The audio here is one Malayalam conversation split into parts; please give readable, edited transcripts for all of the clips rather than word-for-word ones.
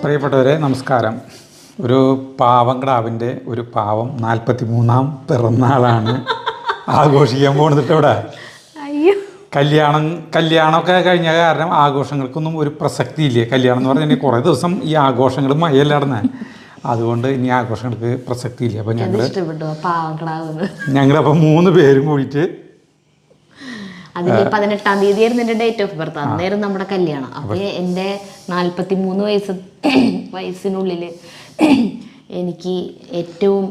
പ്രിയപ്പെട്ടവരെ നമസ്കാരം. ഒരു പാവം കിടാവിൻ്റെ ഒരു പാവം 43-ാം പിറന്നാളാണ് ആഘോഷിക്കാൻ പോകുന്നത്. ഇവിടെ കല്യാണമൊക്കെ കഴിഞ്ഞ കാരണം ആഘോഷങ്ങൾക്കൊന്നും ഒരു പ്രസക്തി ഇല്ല. കല്യാണം എന്ന് പറഞ്ഞാൽ കുറേ ദിവസം ഈ ആഘോഷങ്ങൾ മയല്ല നടന്നേ, അതുകൊണ്ട് ഇനി ആഘോഷങ്ങൾക്ക് പ്രസക്തി ഇല്ല. അപ്പം ഞങ്ങളപ്പോൾ 3 പേരും കൂടിയിട്ട് അതിൽ 18-ാം തീയതി ആയിരുന്നു എൻ്റെ ഡേറ്റ് ഓഫ് ബർത്ത്. അന്നേരം നമ്മുടെ കല്യാണം. അപ്പോൾ എൻ്റെ 43 വയസ്സിനുള്ളിൽ എനിക്ക് ഏറ്റവും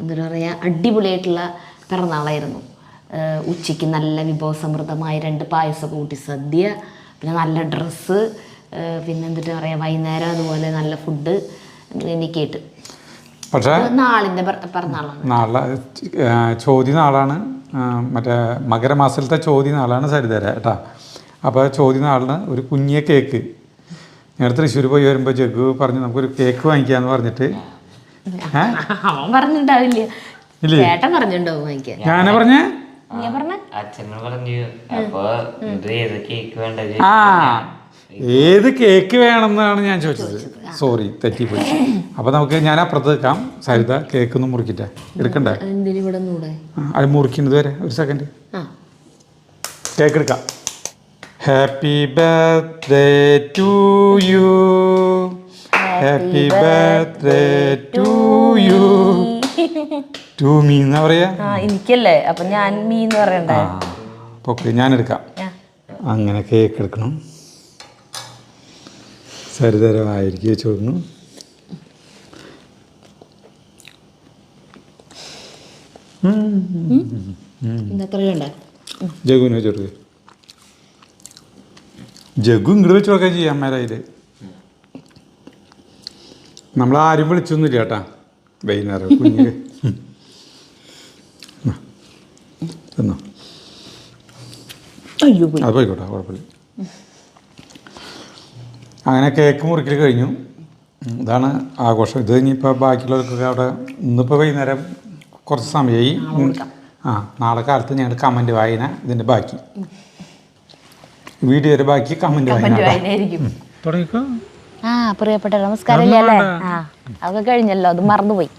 എന്താ പറയുക അടിപൊളിയായിട്ടുള്ള പിറന്നാളായിരുന്നു. ഉച്ചയ്ക്ക് നല്ല വിഭവസമൃദ്ധമായ 2 പായസം കൂട്ടി സദ്യ, പിന്നെ നല്ല ഡ്രസ്സ്, പിന്നെ എന്നിട്ട് പറയുക വൈകുന്നേരം അതുപോലെ നല്ല ഫുഡ് എനിക്കായിട്ട്. പക്ഷേ നാളിൻ്റെ പിറന്നാളാണ്. നാളെ ചോദ്യ നാളാണ്, മറ്റേ മകരമാസത്തിലത്തെ ചോദ്യ നാളാണ് സരിതര കേട്ടോ. അപ്പോൾ ചോദ്യ നാളിന് ഒരു കുഞ്ഞിയ കേക്ക് ഞങ്ങൾ തൃശ്ശൂർ പോയി വരുമ്പോൾ ജഗ്ഗു പറഞ്ഞു നമുക്കൊരു കേക്ക് വാങ്ങിക്കാന്ന് പറഞ്ഞിട്ട്. അവൻ പറഞ്ഞിട്ടുണ്ടാവില്ല, ചേട്ടൻ പറഞ്ഞിട്ടുണ്ടാവും വാങ്ങിക്കാൻ. ഞാനാ പറഞ്ഞേ? ഏത് കേക്ക് വേണമെന്നാണ് ഞാൻ ചോദിച്ചത്. സോറി, തെറ്റിപ്പോയി. അപ്പോൾ നമുക്ക് ഞാൻ അപ്പുറത്ത് വെക്കാം. സരിത കേക്ക് ഒന്ന് മുറിക്കിട്ടെ, എടുക്കണ്ടേ? അത് മുറിക്കുന്നത് വരെ ഒരു സെക്കൻഡ് കേക്ക് എടുക്കാം. Happy birthday to you, happy birthday to you. To me എന്നാ പറയാ? എനിക്കല്ലേ, അപ്പൊ ഞാൻ മീ എന്ന് പറയണ്ടേ? ഓക്കെ, ഞാൻ എടുക്കാം. അങ്ങനെ കേക്ക് എടുക്കണം. സരിതരമായിരിക്കും ചോദിക്കുന്നു. ജഗുവിനെ ചെറുത് ജഗു ഇങ്ങോട്ട് വെച്ചൊക്കെ ചെയ്യാം. അമ്മേരായില് നമ്മളാരും വിളിച്ചൊന്നുമില്ല ചേട്ടാ. വൈകുന്നേരം കുഞ്ഞ് തിന്നോ? അത് പോയിക്കോട്ടെ, കുഴപ്പമില്ല. അങ്ങനെ കേക്ക് മുറിക്കൽ കഴിഞ്ഞു. ഇതാണ് ആഘോഷം. ഇത് ഇനിയിപ്പോൾ ബാക്കിയുള്ളവർക്കൊക്കെ അവിടെ ഇന്നിപ്പോൾ വൈകുന്നേരം കുറച്ച് സമയമായി. നാളെ കാലത്ത് ഞങ്ങൾ കമൻറ്റ് വായന ഇതിൻ്റെ ബാക്കി വീഡിയോയുടെ ബാക്കി കമൻറ്റ് വായന തുടങ്ങിക്കോ. പ്രിയപ്പെട്ട നമസ്കാരം അല്ലേ? അതൊക്കെ കഴിഞ്ഞല്ലോ, അത് മറന്നുപോയി.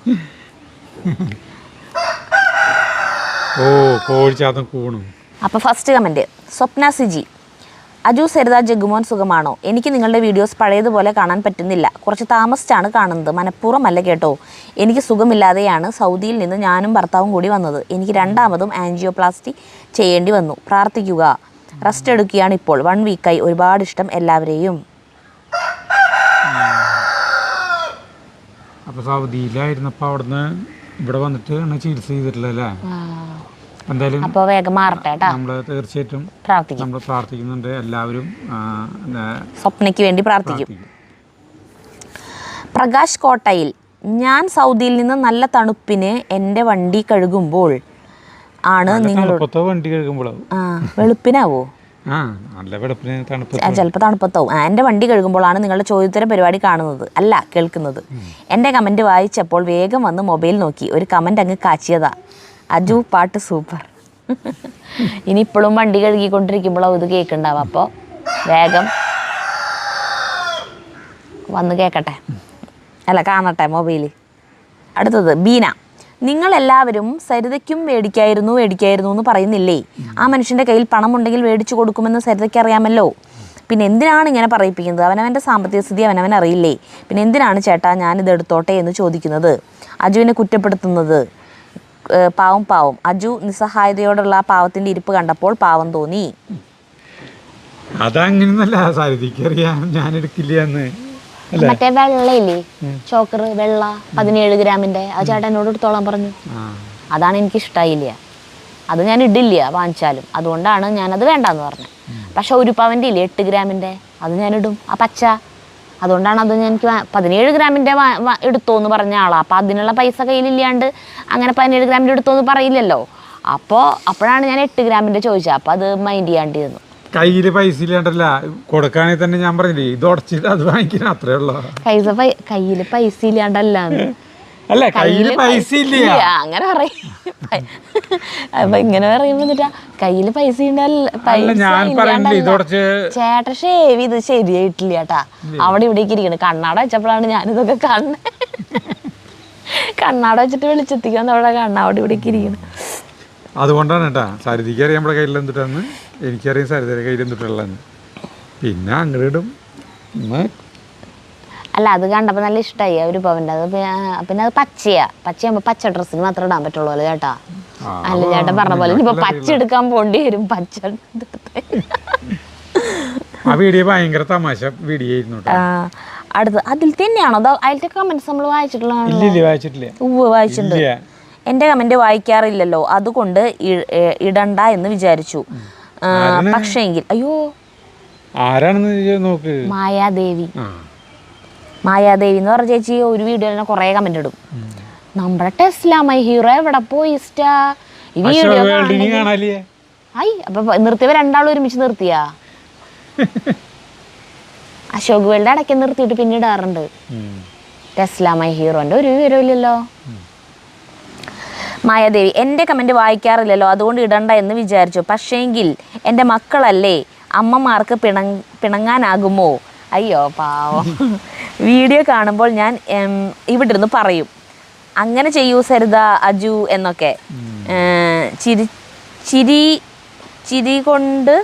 ഓ കോഴിച്ചാത്തം കൂണും. അപ്പോൾ ഫസ്റ്റ് കമൻറ്റ് സ്വപ്ന സിജി. അജു, സരിത, ജഗ്ഗുമോൻ സുഖമാണോ? എനിക്ക് നിങ്ങളുടെ വീഡിയോസ് പഴയതുപോലെ കാണാൻ പറ്റുന്നില്ല. കുറച്ച് താമസിച്ചാണ് കാണുന്നത്. മനഃപൂർവ്വമല്ല കേട്ടോ. എനിക്ക് സുഖമില്ലാതെയാണ് സൗദിയിൽ നിന്ന് ഞാനും ഭർത്താവും കൂടി വന്നത്. എനിക്ക് 2ാമതും ആൻജിയോപ്ലാസ്റ്റി ചെയ്യേണ്ടി വന്നു. പ്രാർത്ഥിക്കുക. റെസ്റ്റ് എടുക്കുകയാണ് ഇപ്പോൾ. 1 വീക്കായി. ഒരുപാട് ഇഷ്ടം എല്ലാവരെയും. അപ്പോൾ സൗദിയിലായിരുന്നപ്പോൾ അവിടുന്ന് ഇവിടെ വന്നിട്ട് ചികിത്സ ചെയ്തിട്ടില്ലല്ലേ? എന്തായാലും അപ്പോൾ വേഗം മാറട്ടെ കേട്ടോ. നമ്മൾ തീർച്ചയായിട്ടും നമ്മൾ പ്രാർത്ഥിക്കുന്നുണ്ട്. എല്ലാവരും സ്വപ്നയ്ക്ക് വേണ്ടി പ്രാർത്ഥിക്കും. പ്രകാശ് കോട്ടയിൽ. ഞാൻ സൗദിയിൽ നിന്ന് നല്ല തണുപ്പിന് എൻ്റെ വണ്ടി കഴുകുമ്പോൾ ആണ് നിങ്ങളോട്. വണ്ടി കഴുകുമ്പോൾ വെളുപ്പിനാവോ? ചിലപ്പോൾ തണുപ്പത്താവും. എൻ്റെ വണ്ടി കഴുകുമ്പോഴാണ് നിങ്ങളുടെ ചോദ്യോത്തര പരിപാടി കാണുന്നത്, അല്ല കേൾക്കുന്നത്. എൻ്റെ കമൻറ്റ് വായിച്ചപ്പോൾ വേഗം വന്ന് മൊബൈൽ നോക്കി. ഒരു കമൻറ്റ് അങ്ങ് കാച്ചിയതാ. അജു പാട്ട് സൂപ്പർ. ഇനി ഇപ്പോഴും വണ്ടി കഴുകിക്കൊണ്ടിരിക്കുമ്പോഴോ ഇത് കേൾക്കുന്നുണ്ടാവും. അപ്പോൾ വേഗം വന്ന് കേൾക്കട്ടെ, അല്ല കാണട്ടെ മൊബൈൽ. അടുത്തത് ബീന. നിങ്ങളെല്ലാവരും സരിതയ്ക്കും മേടിക്കായിരുന്നു എന്ന് പറയുന്നില്ലേ? ആ മനുഷ്യൻ്റെ കയ്യിൽ പണമുണ്ടെങ്കിൽ മേടിച്ചു കൊടുക്കുമെന്ന് സരിതയ്ക്ക് അറിയാമല്ലോ. പിന്നെ എന്തിനാണ് ഇങ്ങനെ പറയിപ്പിക്കുന്നത്? അവനവൻ്റെ സാമ്പത്തിക സ്ഥിതി അവനവൻ അറിയില്ലേ? പിന്നെ എന്തിനാണ് ചേട്ടാ ഞാനിത് എടുത്തോട്ടെ എന്ന് ചോദിക്കുന്നത്? അജുവിനെ കുറ്റപ്പെടുത്തുന്നത്? പാവം. അജു നിസ്സഹായതയോടുള്ള ആ പാവത്തിൻ്റെ ഇരിപ്പ് കണ്ടപ്പോൾ പാവം തോന്നി. അതങ്ങനെയൊന്നല്ല, സരിതയ്ക്കറിയാം ഞാൻ എടുക്കില്ല എന്ന്. മറ്റേ വെള്ളയില്ലേ, ചോക്കർ വെള്ള 17 ഗ്രാമിൻ്റെ, ആ ചേട്ടൻ എന്നോട് എടുത്തോളാൻ പറഞ്ഞു. അതാണ് എനിക്ക് ഇഷ്ടമായില്ല. അത് ഞാൻ ഇടില്ല വാങ്ങിച്ചാലും. അതുകൊണ്ടാണ് ഞാനത് വേണ്ടാന്ന് പറഞ്ഞത്. പക്ഷെ 1 പവൻ്റെ ഇല്ലേ 8 ഗ്രാമിൻ്റെ, അത് ഞാനിടും. ആ പച്ച, അതുകൊണ്ടാണ് അത് എനിക്ക് 17 ഗ്രാമിൻ്റെ എടുത്തോന്ന് പറഞ്ഞ ആളാണ്. അപ്പോൾ അതിനുള്ള പൈസ കയ്യിലില്ലാണ്ട് അങ്ങനെ 17 ഗ്രാമിൻ്റെ എടുത്തോന്ന് പറയില്ലല്ലോ. അപ്പോഴാണ് ഞാൻ 8 ഗ്രാമിൻ്റെ ചോദിച്ചത്. അപ്പോൾ അത് മൈൻഡ് ചെയ്യാണ്ടിരുന്നു. കയ്യിൽ പൈസ ഇല്ലാണ്ടല്ല, കൊടുക്കുകയാണെങ്കിൽ തന്നെ ഞാൻ പറഞ്ഞില്ലേ ഇത് ഉടച്ചിട്ട് അത് വാങ്ങിക്കണം, അത്രേ ഉള്ളൂ. കയ്യിൽ പൈസ ഇല്ലാണ്ടല്ലാന്ന് അല്ല കയ്യില് പൈസ ഇല്ല അങ്ങനെ പറയും. അപ്പൊ ഇങ്ങനെ പറയുമ്പോ എന്നിട്ടാ കയ്യില് പൈസ ചേട്ടൻ ഷേവ് ഇത് ശരിയായിട്ടില്ല ചേട്ടാ. അവിടെ ഇവിടേക്ക് ഇരിക്കണം. കണ്ണാട വെച്ചപ്പോഴാണ് ഞാനിതൊക്കെ കാണുന്നത്. കണ്ണാട വെച്ചിട്ട് വെളിച്ചെത്തിക്കാൻ അവിടെ അവിടെ ഇവിടേക്ക് ഇരിക്കണം. അതുകൊണ്ടാണ് കേട്ടാ സരിതയ്ക്ക് അറിയാം നമ്മുടെ കയ്യിൽ എന്തിട്ടാന്ന്, എനിക്കറിയാം സരിതയുടെ കയ്യിൽ എന്തിട്ടുള്ളതെന്ന്. പിന്നെ അങ്ങോട്ടും അല്ല അത് കണ്ടപ്പോൾ നല്ല ഇഷ്ടമായി ഒരു പവൻ്റെ. അത് പിന്നെ അത് പച്ചയാകുമ്പോൾ പച്ച ഡ്രസ്സിന് മാത്രമേ ഇടാൻ പറ്റുള്ളൂ അല്ലേ ചേട്ടാ? അല്ല ചേട്ടൻ പറഞ്ഞ പോലെ ഇപ്പൊ പച്ച എടുക്കാൻ പോണ്ടി വരും. പച്ച ആ വീഡിയോ ഭയങ്കര തമാശ വീഡിയോ ആയിരുന്നു. അടുത്ത് അതിൽ തന്നെയാണോ അതിലത്തെ കമന്റ്സ് നമ്മൾ വായിച്ചിട്ടില്ല? വായിച്ചിട്ടുണ്ട്. എന്റെ കമന്റ് വായിക്കാറില്ലല്ലോ, അതുകൊണ്ട് ഇടണ്ട എന്ന് വിചാരിച്ചു. പക്ഷേങ്കിൽ അയ്യോ ആരാണെന്ന് നോക്ക്. മായാദേവി എന്ന് പറഞ്ഞ ചേച്ചി ഒരു വീഡിയോ തന്നെ കുറെ കമന്റ് ഇടും. നമ്മുടെ ടെസ്ല മൈ ഹീറോ എവിടെ പോയി ഈ വീഡിയോ അപ്പൊ നിർത്തിയവ രണ്ടാളും ഒരുമിച്ച് നിർത്തിയാ? അശോക് വേൾഡ് ഇടയ്ക്ക് നിർത്തിയിട്ട് പിന്നെ ഇടാറുണ്ട്. ടെസ്ല മൈ ഹീറോന്റെ ഒരു വിവരമില്ലല്ലോ. മായാദേവി എൻ്റെ കമന്റ് വായിക്കാറില്ലല്ലോ, അതുകൊണ്ട് ഇടണ്ട എന്ന് വിചാരിച്ചു. പക്ഷേങ്കിൽ എൻ്റെ മക്കളല്ലേ, അമ്മമാർക്ക് പിണങ്ങാനാകുമോ? അയ്യോ പാവം. വീഡിയോ കാണുമ്പോൾ ഞാൻ ഇവിടെ ഇരുന്ന് പറയും അങ്ങനെ ചെയ്യൂ സരിത അജു എന്നൊക്കെ. ചിരി കൊണ്ട്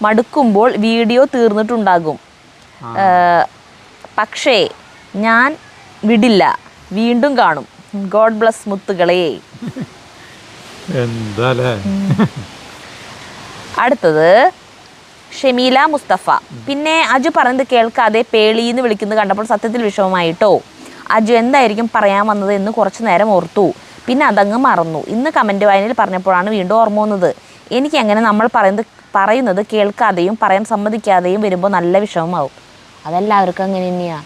മടുക്കുമ്പോൾ വീഡിയോ തീർന്നിട്ടുണ്ടാകും. പക്ഷേ ഞാൻ വിടില്ല, വീണ്ടും കാണും. ഗോഡ് ബ്ലസ് മുത്തുകളെ. അടുത്തത് ഷമീല മുസ്തഫ. പിന്നെ അജു പറയുന്നത് കേൾക്കാതെ പേളീന്ന് വിളിക്കുന്നത് കണ്ടപ്പോൾ സത്യത്തിൽ വിഷമമായിട്ടോ. അജു എന്തായിരിക്കും പറയാൻ വന്നത് എന്ന് കുറച്ചു നേരം ഓർത്തു, പിന്നെ അതങ്ങ് മറന്നു. ഇന്ന് കമൻറ്റ് വായനയിൽ പറഞ്ഞപ്പോഴാണ് വീണ്ടും ഓർമ്മ വന്നത്. എനിക്ക് അങ്ങനെ നമ്മൾ പറയുന്നത് കേൾക്കാതെയും പറയാൻ സമ്മതിക്കാതെയും വരുമ്പോൾ നല്ല വിഷമമാവും. അതെല്ലാവർക്കും അങ്ങനെ തന്നെയാണ്.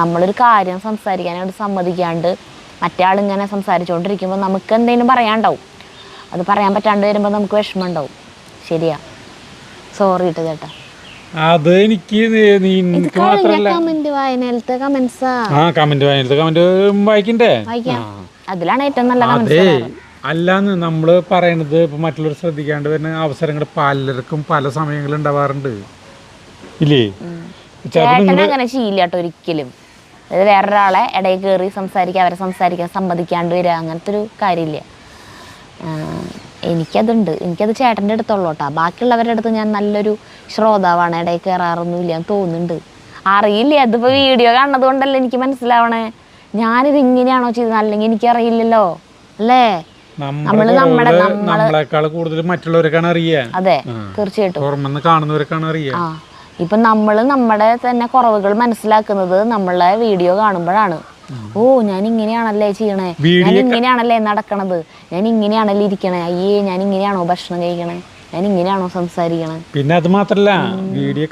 നമ്മളൊരു കാര്യം സംസാരിക്കാനായിട്ട് സമ്മതിക്കാണ്ട് മറ്റേ ആളിങ്ങനെ സംസാരിച്ചുകൊണ്ടിരിക്കുമ്പോൾ നമുക്ക് എന്തെങ്കിലും പറയാണ്ടാവും. അത് പറയാൻ പറ്റാണ്ട് വരുമ്പോൾ നമുക്ക് വിഷമം ഉണ്ടാവും. ശരിയാ, സോറി കേട്ടോ ചേട്ടാ. അത് എനിക്ക് അതിലാണ് ഏറ്റവും നല്ല അല്ലാന്ന് നമ്മള് പറയണത്. ഇപ്പൊ മറ്റുള്ളവർ ശ്രദ്ധിക്കാണ്ട് വരുന്ന അവസരങ്ങൾ പലർക്കും പല സമയങ്ങളിൽ ഉണ്ടാവാറുണ്ട് ഇല്ലേ? ചേട്ടനെ അങ്ങനെ ശീലാട്ടോ ഒരിക്കലും. അതായത് വേറൊരാളെ ഇടയിൽ കയറി അവരെ സംസാരിക്കാൻ സമ്മതിക്കാണ്ട് വരിക, അങ്ങനത്തെ ഒരു കാര്യമില്ല. എനിക്കത് ചേട്ടൻ്റെ അടുത്തുള്ളൂ കേട്ടോ. ബാക്കിയുള്ളവരുടെ അടുത്ത് ഞാൻ നല്ലൊരു ശ്രോതാവാണ്, ഇടയിൽ കയറാറൊന്നുമില്ല എന്ന് തോന്നുന്നുണ്ട്. അറിയില്ല, അതിപ്പോൾ വീഡിയോ കാണുന്നത് കൊണ്ടല്ലേ എനിക്ക് മനസ്സിലാവണേ. ഞാനിത് ഇങ്ങനെയാണോ ചെയ്തത്, അല്ലെങ്കിൽ എനിക്കറിയില്ലല്ലോ അല്ലേ? നമ്മളെക്കാൾ കൂടുതൽ മറ്റുള്ളവർക്കാണ് അറിയാ. അതെ, തീർച്ചയായിട്ടും കാണുന്നവർക്കാണ് അറിയാ. ഇപ്പം നമ്മൾ നമ്മുടെ തന്നെ കുറവുകൾ മനസ്സിലാക്കുന്നത് നമ്മളെ വീഡിയോ കാണുമ്പോഴാണ്. ഓ ഞാൻ ഇങ്ങനെയാണല്ലേ ചെയ്യണേ, ഞാൻ ഇങ്ങനെയാണല്ലേ നടക്കണത്, ഞാൻ ഇങ്ങനെയാണല്ലേ ഇരിക്കണേ, അയ്യേ ഞാൻ ഇങ്ങനെയാണോ ഭക്ഷണം കഴിക്കണേ, ഞാൻ ഇങ്ങനെയാണോ സംസാരിക്കണേ. പിന്നെ അത് മാത്രല്ല, വീഡിയോ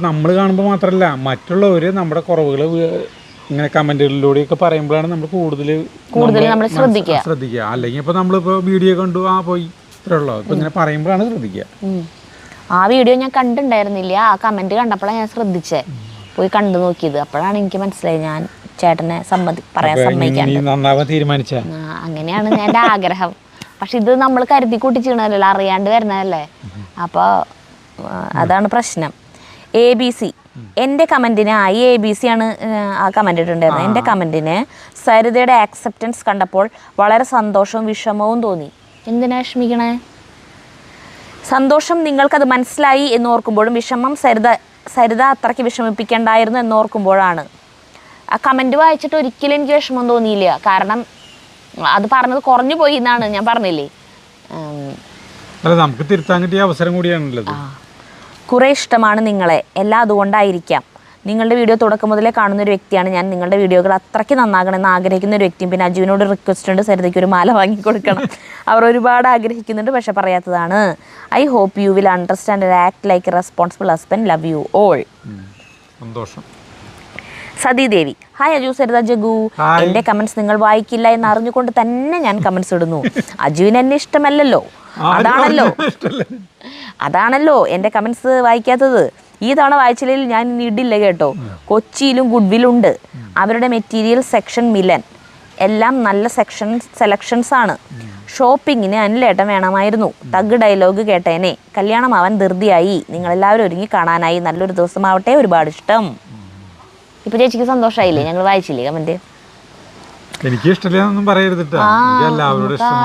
നമ്മൾ കാണുമ്പോൾ മാത്രല്ല മറ്റുള്ളവര് നമ്മുടെ കുറവുകൾ ഇങ്ങനെ കമന്റുകളിലൂടെയൊക്കെ പറയുമ്പോഴാണ് നമ്മൾ കൂടുതൽ നമ്മൾ ശ്രദ്ധിക്കുക. അല്ലെങ്കിൽ ഇപ്പൊ നമ്മളിപ്പോ വീഡിയോ കണ്ടു പോയി ഇത്രേ ഉള്ളൂ. ഇപ്പൊ ഇങ്ങനെ പറയുമ്പോഴാണ് ശ്രദ്ധിക്കുക. ആ വീഡിയോ ഞാൻ കണ്ടിട്ടുണ്ടായിരുന്നില്ല, ആ കമന്റ് കണ്ടപ്പോഴാണ് ഞാൻ ശ്രദ്ധിച്ചേ, പോയി കണ്ടു നോക്കിയത്. അപ്പോഴാണ് എനിക്ക് മനസ്സിലായി ഞാൻ ചേട്ടനെ പറയാൻ സമ്മതിക്കാൻ. അങ്ങനെയാണ് എൻ്റെ ആഗ്രഹം. പക്ഷെ ഇത് നമ്മൾ കരുതി കൂട്ടി ചെയ്യണമല്ലോ, അറിയാണ്ട് വരുന്നതല്ലേ. അപ്പോൾ അതാണ് പ്രശ്നം. ABC എൻ്റെ കമൻറ്റിന് ABC ആണ് ആ കമൻ്റ് ഇട്ടുണ്ടായിരുന്നത്. എൻ്റെ കമൻറ്റിന് സരിതയുടെ ആക്സെപ്റ്റൻസ് കണ്ടപ്പോൾ വളരെ സന്തോഷവും വിഷമവും തോന്നി. എന്തിനാ വിഷമിക്കണേ? സന്തോഷം നിങ്ങൾക്കത് മനസ്സിലായി എന്നോർക്കുമ്പോഴും വിഷമം സരിത അത്രയ്ക്ക് വിഷമിപ്പിക്കേണ്ടായിരുന്നു എന്നോർക്കുമ്പോഴാണ്. ആ കമൻറ്റ് വായിച്ചിട്ട് ഒരിക്കലും എനിക്ക് വിഷമം തോന്നിയില്ല. കാരണം അത് പറഞ്ഞത് കുറഞ്ഞു പോയി എന്നാണ് ഞാൻ പറഞ്ഞില്ലേ. നമുക്ക് തിരുത്താൻ കിട്ടിയ അവസരം കൂടിയാണല്ലോ. കുറേ ഇഷ്ടമാണ് നിങ്ങളെ, എല്ലാം അതുകൊണ്ടായിരിക്കാം. നിങ്ങളുടെ വീഡിയോ തുടക്കം മുതലേ കാണുന്ന ഒരു വ്യക്തിയാണ് ഞാൻ. നിങ്ങളുടെ വീഡിയോകൾ അത്രയ്ക്ക് നന്നാകണമെന്ന് ആഗ്രഹിക്കുന്ന ഒരു വ്യക്തിയും. പിന്നെ അജുവിനോട് റിക്വസ്റ്റ് ഉണ്ട്, സരിതയ്ക്ക് ഒരു മാല വാങ്ങിക്കൊടുക്കണം. അവർ ഒരുപാട് ആഗ്രഹിക്കുന്നുണ്ട്, പക്ഷെ പറയാത്തതാണ്. I hope you will understand and act like a responsible husband. Love you all. സന്തോഷം. സതീദേവി. ഹായ് അജു, സരിത, ജഗു. എൻ്റെ കമൻസ് നിങ്ങൾ വായിക്കില്ല എന്ന് അറിഞ്ഞുകൊണ്ട് തന്നെ ഞാൻ കമൻസ് ഇടുന്നു. അജുവിന് എന്നെ ഇഷ്ടമല്ലല്ലോ, അതാണല്ലോ എൻ്റെ കമൻസ് വായിക്കാത്തത്. ഈ തവണ വായിച്ചില്ലെങ്കിൽ ഞാൻ ഇനി ഇടില്ല കേട്ടോ. കൊച്ചിയിലും ഗുഡ്വില്ലുണ്ട്. അവരുടെ മെറ്റീരിയൽ സെക്ഷൻ മിലൻ. എല്ലാം നല്ല സെലക്ഷൻസ് ആണ്. ഷോപ്പിങ്ങിന് അനിലേട്ടൻ വേണമായിരുന്നു. തഗ് ഡയലോഗ് കേട്ടേനെ. കല്യാണമാവാൻ ധൃതിയായി. നിങ്ങളെല്ലാവരും ഒരുങ്ങി കാണാനായി. നല്ലൊരു ദിവസമാവട്ടെ. ഒരുപാട് ഇഷ്ടം. ഇപ്പൊ ചേച്ചിക്ക് സന്തോഷമായില്ലേ? ഞങ്ങൾ വായിച്ചില്ലേ കമന്റ്? എനിക്ക് ഇഷ്ടമില്ലാന്നൊന്നും പറയരുത്.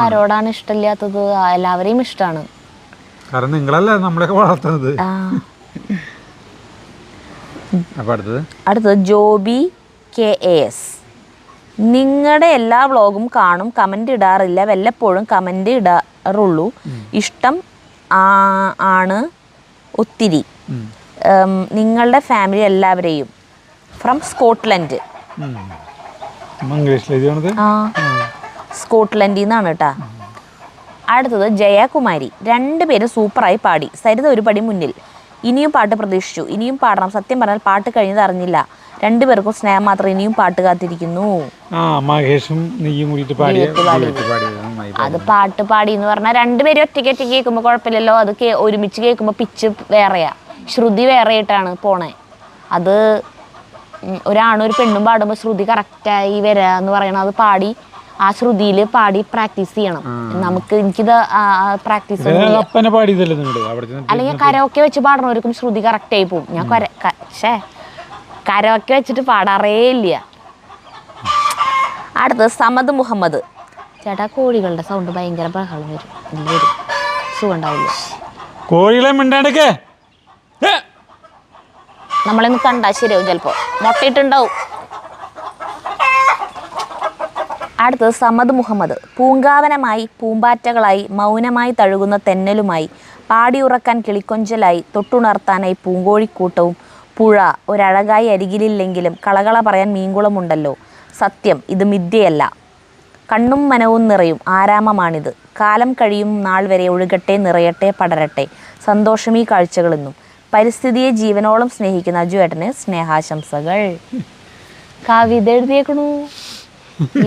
ആരോടാണ് ഇഷ്ടമില്ലാത്തത്? എല്ലാവരെയും ഇഷ്ടമാണ്. കാരണം നിങ്ങളല്ല നമ്മളൊക്കെ വളർത്തുന്നത്. അടുത്തത് ജോബി KAS. നിങ്ങളുടെ എല്ലാ വ്ളോഗും കാണും. കമന്റ് ഇടാറില്ല. വല്ലപ്പോഴും കമന്റ് ഇടാറുള്ളൂ. ഇഷ്ടം ആണ് ഒത്തിരി. നിങ്ങളുടെ ഫാമിലി എല്ലാവരെയും. From Scotland. സ്കോട്ട്ലൻഡിൽ നിന്നാണ് കേട്ടാ. അടുത്തത് ജയകുമാരി. 2 പേരും സൂപ്പറായി പാടി. സരിത ഒരു പടി മുന്നിൽ. ഇനിയും പാട്ട് പ്രതീക്ഷിച്ചു. ഇനിയും പാടണം. സത്യം പറഞ്ഞാൽ പാട്ട് കഴിഞ്ഞത് അറിഞ്ഞില്ല. 2 പേർക്കും സ്നേഹം മാത്രം. ഇനിയും പാട്ട് കാത്തിരിക്കുന്നു. അത് പാട്ട് പാടി എന്ന് പറഞ്ഞാൽ 2 പേരും ഒറ്റയ്ക്ക് കേൾക്കുമ്പോൾ കുഴപ്പമില്ലല്ലോ. അത് ഒരുമിച്ച് കേൾക്കുമ്പോൾ പിച്ച് വേറെയാ, ശ്രുതി വേറെ ആയിട്ടാണ് പോണേ. അത് ഒരാണും ഒരു പെണ്ണും പാടുമ്പോൾ ശ്രുതി കറക്റ്റായി വരിക എന്ന് പറയണം. അത് പാടി ആ ശ്രുതിയിൽ പാടി പ്രാക്ടീസ് ചെയ്യണം. എനിക്കിത് പ്രാക്ടീസ് അല്ലെങ്കിൽ കരോക്കെ വെച്ച് പാടണവർക്കും ശ്രുതി കറക്റ്റ് ആയി പോകും. ഞാൻ കരോക്കെ വെച്ചിട്ട് പാടാറേ ഇല്ല. അടുത്തത് സമദ് മുഹമ്മദ്. ചേട്ടാ കോഴികളുടെ സൗണ്ട് ഭയങ്കര ബഹളം വരും. സുഖം ഉണ്ടാവില്ല. കോഴികളെ മിണ്ടാണ്ടൊക്കെ നമ്മളൊന്ന് കണ്ടാ ശരിയാവും. ചിലപ്പോ മുട്ടയിട്ടുണ്ടാവും. അടുത്തത് സമദ് മുഹമ്മദ്. പൂങ്കാവനമായി, പൂമ്പാറ്റകളായി, മൗനമായി തഴുകുന്ന തെന്നലുമായി, പാടിയുറക്കാൻ കിളിക്കൊഞ്ചലായി, തൊട്ടുണർത്താനായി പൂങ്കോഴിക്കൂട്ടവും, പുഴ ഒരഴകായി അരികിലില്ലെങ്കിലും കളകള പറയാൻ മീൻകുളമുണ്ടല്ലോ. സത്യം, ഇത് മിഥ്യയല്ല. കണ്ണും മനവും നിറയും ആരാമമാണിത്. കാലം കഴിയും നാൾ വരെ ഒഴുകട്ടെ, നിറയട്ടെ, പടരട്ടെ. സന്തോഷമീ കാഴ്ചകളെന്നും. പരിസ്ഥിതിയെ ജീവനോളം സ്നേഹിക്കുന്ന അജുവേട്ടന് സ്നേഹാശംസകൾ. കവിത എഴുതിയേക്കണു.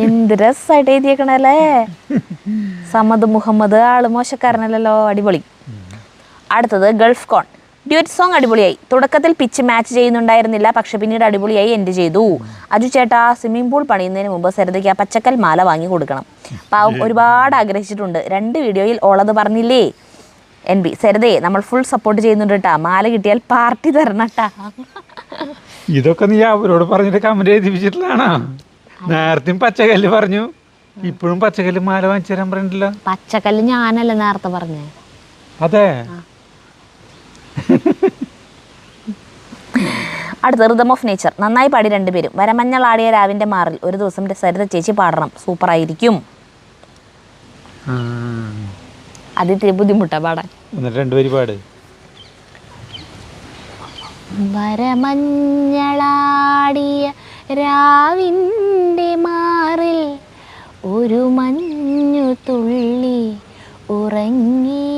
എന്ത് രസമായിട്ട് എഴുതിയേക്കണല്ലേ. സമദ് മുഹമ്മദ്. ആള് മോശക്കാരനല്ലല്ലോ. അടിപൊളി. അടുത്തത് ഗൾഫ് കോൺ. ഡ്യുവറ്റ് സോങ് അടിപൊളിയായി. തുടക്കത്തിൽ പിച്ച് മാച്ച് ചെയ്യുന്നുണ്ടായിരുന്നില്ല, പക്ഷെ പിന്നീട് അടിപൊളിയായി എൻഡ് ചെയ്തു. അജു ചേട്ടാ, സ്വിമ്മിംഗ് പൂൾ പണിയുന്നതിന് മുമ്പ് സരിതയ്ക്ക് ആ പച്ചക്കൽ മാല വാങ്ങി കൊടുക്കണം. പാവം ഒരുപാട് ആഗ്രഹിച്ചിട്ടുണ്ട്. 2 വീഡിയോയിൽ ഓളത് പറഞ്ഞില്ലേ. NB സരിതയെ നമ്മൾ ഫുൾ സപ്പോർട്ട് ചെയ്യുന്നുണ്ട് കേട്ടാ. മാല കിട്ടിയാൽ പാർട്ടി തരണട്ടാ. ഇതൊക്കെ നീ അവരോട് പറഞ്ഞിട്ട് കമന്റ് എഴുതിപ്പിച്ചിട്ടില്ലാണോ? നേരത്തെയും പച്ചക്കല്ല് പറഞ്ഞു, ഇപ്പോഴും പച്ചക്കല്ല് മാല വാങ്ങിച്ചു തരാൻ പറഞ്ഞിട്ടില്ല. പച്ചക്കല്ല് ഞാനല്ല നേരത്തെ പറഞ്ഞേ. അതെ. അടുത്ത റിതം ഓഫ് നേച്ചർ. നന്നായി പാടി 2 പേരും. വരമഞ്ഞളാടിയ രാവിന്റെ മാറിൽ ഒരു ദിവസം സരിത ചേച്ചി പാടണം. സൂപ്പറായിരിക്കും. അത് ഇത്തിരി ബുദ്ധിമുട്ടാ പാടാൻ. 2 പേര് പാട്. വരമഞ്ഞളാടിയ രാവിന്റെ മാറിൽ ഒരു മഞ്ഞു തുള്ളി ഉറങ്ങി.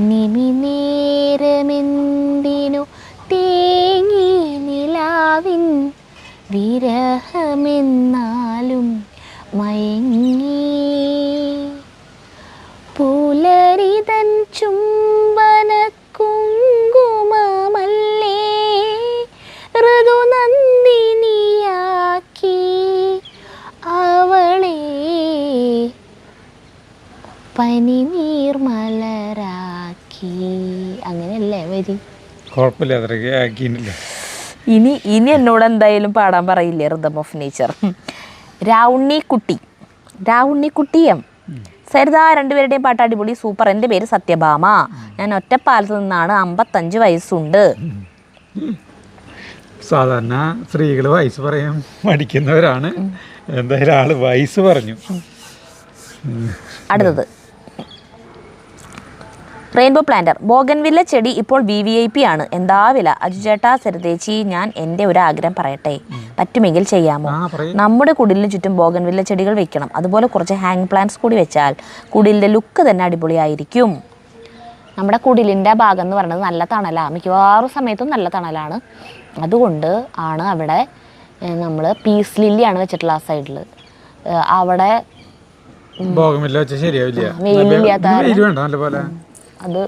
നിമിനേരമെന്തിനു തേങ്ങി നിലാവിൻ വിരഹമെന്നാലും മയങ്ങി. പുലരിതൻ ചുംബന കുങ്കുമമല്ലേ ഋതുനന്ദിനിയാക്കി അവളെ പനിനീർമലരാക്കി. അങ്ങനെയല്ലേ വരി? കുഴപ്പമില്ല, അത്രയ്ക്ക് ആക്കിയിട്ടില്ല. ഇനി എന്നോട് എന്തായാലും പാടാൻ പറയില്ലേ റിതം ഓഫ് നേച്ചർ. രാവുണ്ണിക്കുട്ടിയം. സരിത 2 പേരുടെയും പാട്ട് അടിപൊളി, സൂപ്പർ. എൻ്റെ പേര് സത്യഭാമ. ഞാൻ ഒറ്റപ്പാലത്ത് നിന്നാണ്. 55 വയസ്സുണ്ട്. സാധാരണ സ്ത്രീകൾ വയസ്സ് പറയാൻ മടിക്കുന്നവരാണ്. എന്തായാലും ആള് വയസ്സ് പറഞ്ഞു. അടുത്തത് റെയിൻബോ പ്ലാന്റർ. ബോഗൻവില്ല ചെടി ഇപ്പോൾ VVIP ആണ്. എന്താ വില? അജു ചേട്ടാ, സരിതേച്ചി, ഞാൻ എൻ്റെ ഒരു ആഗ്രഹം പറയട്ടെ, പറ്റുമെങ്കിൽ ചെയ്യാമോ? നമ്മുടെ കുടിലിന് ചുറ്റും ബോഗൻവില്ല ചെടികൾ വെക്കണം. അതുപോലെ കുറച്ച് ഹാങ് പ്ലാന്റ്സ് കൂടി വെച്ചാൽ കുടിലിൻ്റെ ലുക്ക് തന്നെ അടിപൊളിയായിരിക്കും. നമ്മുടെ കുടിലിൻ്റെ ഭാഗം എന്ന് പറയുന്നത് നല്ല തണലാണ്. മിക്കവാറും സമയത്തും നല്ല തണലാണ്. അതുകൊണ്ട് ആണ് അവിടെ നമ്മൾ പീസ് ലില്ലിയാണ് വെച്ചിട്ടുള്ള ആ സൈഡിൽ. അവിടെ അത്